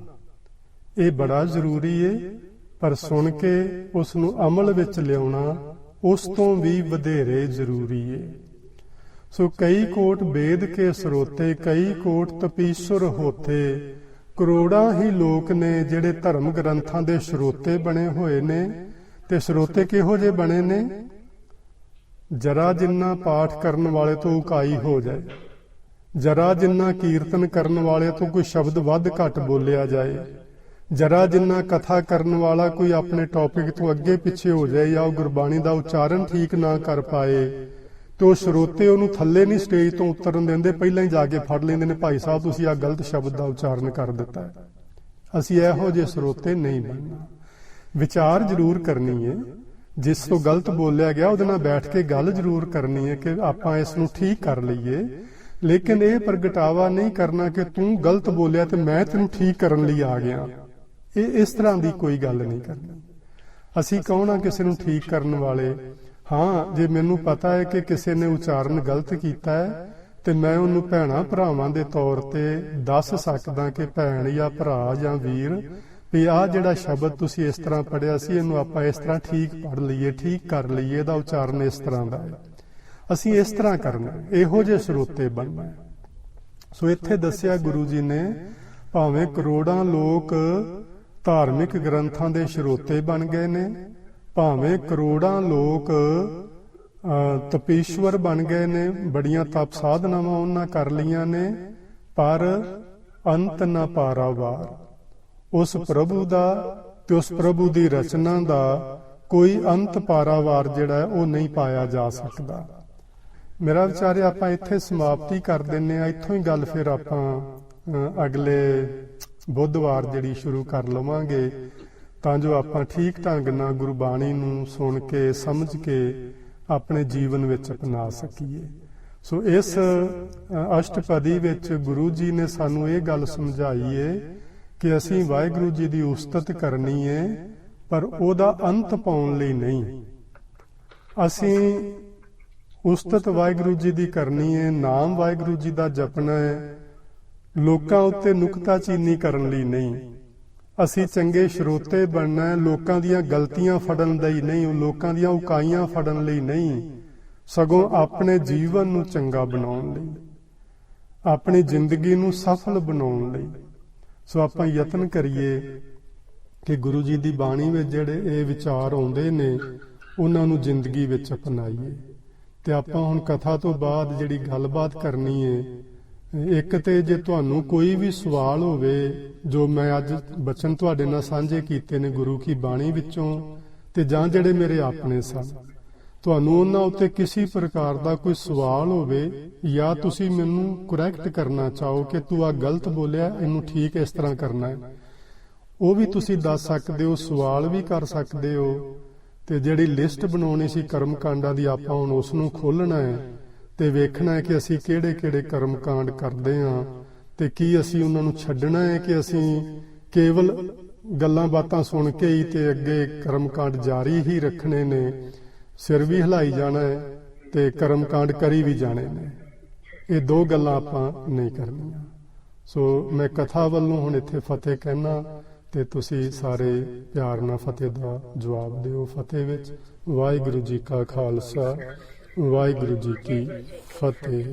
ਇਹ ਬੜਾ ਜ਼ਰੂਰੀ ਹੈ, ਪਰ ਸੁਣ ਕੇ ਉਸ ਨੂੰ ਅਮਲ ਵਿੱਚ ਲਿਆਉਣਾ ਉਸ ਤੋਂ ਵੀ ਵਧੇਰੇ ਜ਼ਰੂਰੀ ਹੈ। ਸੋ ਕਈ ਕੋਟ ਵੇਦ ਕੇ ਸਰੋਤੇ, ਕਈ ਕੋਟ ਤਪੀਸ਼ਰ ਹੋਤੇ। ਕਰੋੜਾਂ ਹੀ ਲੋਕ ਨੇ ਜਿਹੜੇ ਧਰਮ ਗ੍ਰੰਥਾਂ ਦੇ ਸਰੋਤੇ ਬਣੇ ਹੋਏ ਨੇ। ਤੇ ਸਰੋਤੇ ਕਿਹੋ ਜਿਹੇ ਬਣੇ ਨੇ? ਜਰਾ ਜਿੰਨਾ ਪਾਠ ਕਰਨ ਵਾਲੇ ਤੋਂ ਉਕਾਈ ਹੋ ਜਾਏ, ਜਰਾ ਜਿੰਨਾ ਕੀਰਤਨ ਕਰਨ ਵਾਲੇ ਤੋਂ ਕੋਈ ਸ਼ਬਦ ਵੱਧ ਘੱਟ ਬੋਲਿਆ ਜਾਏ, ਜਰਾ ਜਿੰਨਾ ਕਥਾ ਕਰਨ ਵਾਲਾ ਕੋਈ ਆਪਣੇ ਟੌਪਿਕ ਤੋਂ ਅੱਗੇ ਪਿੱਛੇ ਹੋ ਜਾਏ ਜਾਂ ਉਹ ਗੁਰਬਾਣੀ ਦਾ ਉਚਾਰਨ ਠੀਕ ਨਾ ਕਰ ਪਾਏ, ਤੇ ਉਹ ਸਰੋਤੇ ਉਹਨੂੰ ਥੱਲੇ ਨਹੀਂ ਸਟੇਜ ਤੋਂ ਉਤਰਨ ਦਿੰਦੇ, ਪਹਿਲਾਂ ਹੀ ਜਾ ਕੇ ਫੜ ਲੈਂਦੇ ਨੇ, ਭਾਈ ਸਾਹਿਬ ਤੁਸੀਂ ਆ ਗਲਤ ਸ਼ਬਦ ਦਾ ਉਚਾਰਨ ਕਰ ਦਿੱਤਾ ਹੈ। ਅਸੀਂ ਇਹੋ ਜਿਹੇ ਸਰੋਤੇ ਨਹੀਂ ਬਣਨਾ। ਵਿਚਾਰ ਜ਼ਰੂਰ ਕਰਨੀ ਹੈ, ਜਿਸ ਤੋਂ ਗਲਤ ਬੋਲਿਆ ਗਿਆ ਉਹਦੇ ਨਾਲ ਬੈਠ ਕੇ ਗੱਲ ਜ਼ਰੂਰ ਕਰਨੀ ਹੈ ਕਿ ਆਪਾਂ ਇਸ ਨੂੰ ਠੀਕ ਕਰ ਲਈਏ, ਲੇਕਿਨ ਇਹ ਪ੍ਰਗਟਾਵਾ ਨਹੀਂ ਕਰਨਾ ਕਿ ਤੂੰ ਗਲਤ ਬੋਲਿਆ ਤੇ ਮੈਂ ਤੈਨੂੰ ਠੀਕ ਕਰਨ ਲਈ ਆ ਗਿਆ। ਇਹ ਇਸ ਤਰ੍ਹਾਂ ਦੀ ਕੋਈ ਗੱਲ ਨਹੀਂ ਕਰਨੀ। ਅਸੀਂ ਕੌਣ ਆ ਕਿਸੇ ਨੂੰ ਠੀਕ ਕਰਨ ਵਾਲੇ? ਹਾਂ, ਜੇ ਮੈਨੂੰ ਪਤਾ ਹੈ ਕਿ ਕਿਸੇ ਨੇ ਉਚਾਰਨ ਗਲਤ ਕੀਤਾ ਹੈ ਤੇ ਮੈਂ ਉਹਨੂੰ ਭੈਣਾਂ ਭਰਾਵਾਂ ਦੇ ਤੌਰ ਤੇ ਦੱਸ ਸਕਦਾ ਕਿ ਭੈਣ ਜਾਂ ਭਰਾ ਜਾਂ ਵੀਰ ਵੀ ਆਹ ਜਿਹੜਾ ਸ਼ਬਦ ਤੁਸੀਂ ਇਸ ਤਰ੍ਹਾਂ ਪੜ੍ਹਿਆ ਸੀ, ਇਹਨੂੰ ਆਪਾਂ ਇਸ ਤਰ੍ਹਾਂ ਠੀਕ ਪੜ੍ਹ ਲਈਏ, ਠੀਕ ਕਰ ਲਈਏ, ਇਹਦਾ ਉਚਾਰਨ ਇਸ ਤਰ੍ਹਾਂ ਦਾ ਹੈ। ਅਸੀਂ ਇਸ ਤਰ੍ਹਾਂ ਕਰਨਾ, ਇਹੋ ਜਿਹੇ ਸਰੋਤੇ ਬਣਨਾ। ਸੋ ਇੱਥੇ ਦੱਸਿਆ ਗੁਰੂ ਜੀ ਨੇ, ਭਾਵੇਂ ਕਰੋੜਾਂ ਲੋਕ ਧਾਰਮਿਕ ਗ੍ਰੰਥਾਂ ਦੇ ਸਰੋਤੇ ਬਣ ਗਏ ਨੇ, ਭਾਵੇਂ ਕਰੋੜਾਂ ਲੋਕ ਤਪੀਸ਼ਵਰ ਬਣ ਗਏ ਨੇ, ਬੜੀਆਂ ਤਪ ਸਾਧਨਾਵਾਂ ਉਹਨਾਂ ਕਰ ਲਈਆਂ ਨੇ, ਪਰ ਅੰਤ ਨਾ ਪਾਰਾਵਾਰ। ਉਸ ਪ੍ਰਭੂ ਦਾ ਤੇ ਉਸ ਪ੍ਰਭੂ ਦੀ ਰਚਨਾ ਦਾ ਕੋਈ ਅੰਤ ਪਾਰਾਵਾਰ ਜਿਹੜਾ ਉਹ ਨਹੀਂ ਪਾਇਆ ਜਾ ਸਕਦਾ। ਮੇਰਾ ਵਿਚਾਰ ਹੈ ਆਪਾਂ ਇੱਥੇ ਸਮਾਪਤੀ ਕਰ ਦਿੰਨੇ ਆ। ਇੱਥੋਂ ਹੀ ਗੱਲ ਫਿਰ ਆਪਾਂ ਅਗਲੇ ਬੁੱਧਵਾਰ ਜਿਹੜੀ ਸ਼ੁਰੂ ਕਰ ਲਵਾਂਗੇ, ਤਾਂ ਜੋ ਆਪਾਂ ਠੀਕ ਢੰਗ ਨਾਲ ਗੁਰਬਾਣੀ ਨੂੰ ਸੁਣ ਕੇ ਸਮਝ ਕੇ ਆਪਣੇ ਜੀਵਨ ਵਿੱਚ ਅਪਣਾ ਸਕੀਏ। ਸੋ ਇਸ ਅਸ਼ਟਪਦੀ ਵਿੱਚ ਗੁਰੂ ਜੀ ਨੇ ਸਾਨੂੰ ਇਹ ਗੱਲ ਸਮਝਾਈ ਏ ਕਿ ਅਸੀਂ ਵਾਹਿਗੁਰੂ ਜੀ ਦੀ ਉਸਤਤ ਕਰਨੀ ਹੈ, ਪਰ ਉਹਦਾ ਅੰਤ ਪਾਉਣ ਲਈ ਨਹੀਂ। ਅਸੀਂ ਉਸਤਤ ਵਾਹਿਗੁਰੂ ਜੀ ਦੀ ਕਰਨੀ ਹੈ, ਨਾਮ ਵਾਹਿਗੁਰੂ ਜੀ ਦਾ ਜਪਣਾ ਹੈ, ਲੋਕਾਂ ਉੱਤੇ ਨੁਕਤਾਚੀਨੀ ਕਰਨ ਲਈ ਨਹੀਂ। ਅਸੀਂ ਚੰਗੇ ਸਰੋਤੇ ਬਣਨਾ ਹੈ, ਲੋਕਾਂ ਦੀਆਂ ਗਲਤੀਆਂ ਫੜਨ ਲਈ ਨਹੀਂ, ਲੋਕਾਂ ਦੀਆਂ ਉਕਾਈਆਂ ਫੜਨ ਲਈ ਨਹੀਂ, ਸਗੋਂ ਆਪਣੇ ਜੀਵਨ ਨੂੰ ਚੰਗਾ ਬਣਾਉਣ ਲਈ, ਆਪਣੀ ਜ਼ਿੰਦਗੀ ਨੂੰ ਸਫਲ ਬਣਾਉਣ ਲਈ। ਸੋ ਆਪਾਂ ਯਤਨ ਕਰੀਏ ਕਿ ਗੁਰੂ ਜੀ ਦੀ ਬਾਣੀ ਵਿੱਚ ਜਿਹੜੇ ਇਹ ਵਿਚਾਰ ਆਉਂਦੇ ਨੇ ਉਹਨਾਂ ਨੂੰ ਜ਼ਿੰਦਗੀ ਵਿੱਚ ਅਪਣਾਈਏ। ਤੇ ਆਪਾਂ ਹੁਣ ਕਥਾ ਤੋਂ ਬਾਅਦ ਜਿਹੜੀ ਗੱਲਬਾਤ ਕਰਨੀ ਹੈ, ਇੱਕ ਤੇ ਜੇ ਤੁਹਾਨੂੰ ਕੋਈ ਵੀ ਸਵਾਲ ਹੋਵੇ, ਜੋ ਮੈਂ ਅੱਜ ਬਚਨ ਤੁਹਾਡੇ ਨਾਲ ਸਾਂਝੇ ਕੀਤੇ ਨੇ ਗੁਰੂ ਕੀ ਬਾਣੀ ਵਿੱਚੋਂ, ਤੇ ਜਾਂ ਜਿਹੜੇ ਮੇਰੇ ਆਪਣੇ ਸਨ, ਤੁਹਾਨੂੰ ਉਹਨਾਂ ਉੱਤੇ ਕਿਸੇ ਪ੍ਰਕਾਰ ਦਾ ਕੋਈ ਸਵਾਲ ਹੋਵੇ ਜਾਂ ਤੁਸੀਂ ਮੈਨੂੰ ਕਰੈਕਟ ਕਰਨਾ ਚਾਹੋ ਕਿ ਤੂੰ ਆ ਗਲਤ ਬੋਲਿਆ, ਇਹਨੂੰ ਠੀਕ ਇਸ ਤਰ੍ਹਾਂ ਕਰਨਾ ਹੈ, ਉਹ ਵੀ ਤੁਸੀਂ ਦੱਸ ਸਕਦੇ ਹੋ, ਸਵਾਲ ਵੀ ਕਰ ਸਕਦੇ ਹੋ। ਤੇ ਜਿਹੜੀ ਲਿਸਟ ਬਣਾਉਣੀ ਸੀ ਕਰਮ ਕਾਂਡਾਂ ਦੀ, ਆਪਾਂ ਹੁਣ ਉਸ ਨੂੰ ਖੋਲ੍ਹਣਾ ਹੈ ਤੇ ਵੇਖਣਾ ਹੈ ਕਿ ਅਸੀਂ ਕਿਹੜੇ ਕਿਹੜੇ ਕਰਮ ਕਾਂਡ ਕਰਦੇ ਹਾਂ ਤੇ ਕੀ ਅਸੀਂ ਉਹਨਾਂ ਨੂੰ ਛੱਡਣਾ ਹੈ ਕਿ ਅਸੀਂ ਕੇਵਲ ਗੱਲਾਂ ਬਾਤਾਂ ਸੁਣ ਕੇ ਹੀ ਤੇ ਅੱਗੇ ਕਰਮ ਕਾਂਡ ਜਾਰੀ ਹੀ ਰੱਖਣੇ ਨੇ, ਸਿਰ ਵੀ ਹਿਲਾਈ ਜਾਣਾ ਹੈ ਤੇ ਕਰਮ ਕਾਂਡ ਕਰੀ ਵੀ ਜਾਣੇ ਨੇ। ਇਹ ਦੋ ਗੱਲਾਂ ਆਪਾਂ ਨਹੀਂ ਕਰਨੀਆਂ। ਸੋ ਮੈਂ ਕਥਾ ਵੱਲੋਂ ਹੁਣ ਇੱਥੇ ਫਤਿਹ ਕਹਿਣਾ ਤੇ ਤੁਸੀਂ ਸਾਰੇ ਪਿਆਰ ਨਾਲ ਫਤਿਹ ਦਾ ਜਵਾਬ ਦਿਓ। ਫਤਿਹ ਵਿੱਚ ਵਾਹਿਗੁਰੂ ਜੀ ਕਾ ਖਾਲਸਾ, ਵਾਹਿਗੁਰੂ ਜੀ ਕੀ ਫਤਿਹ।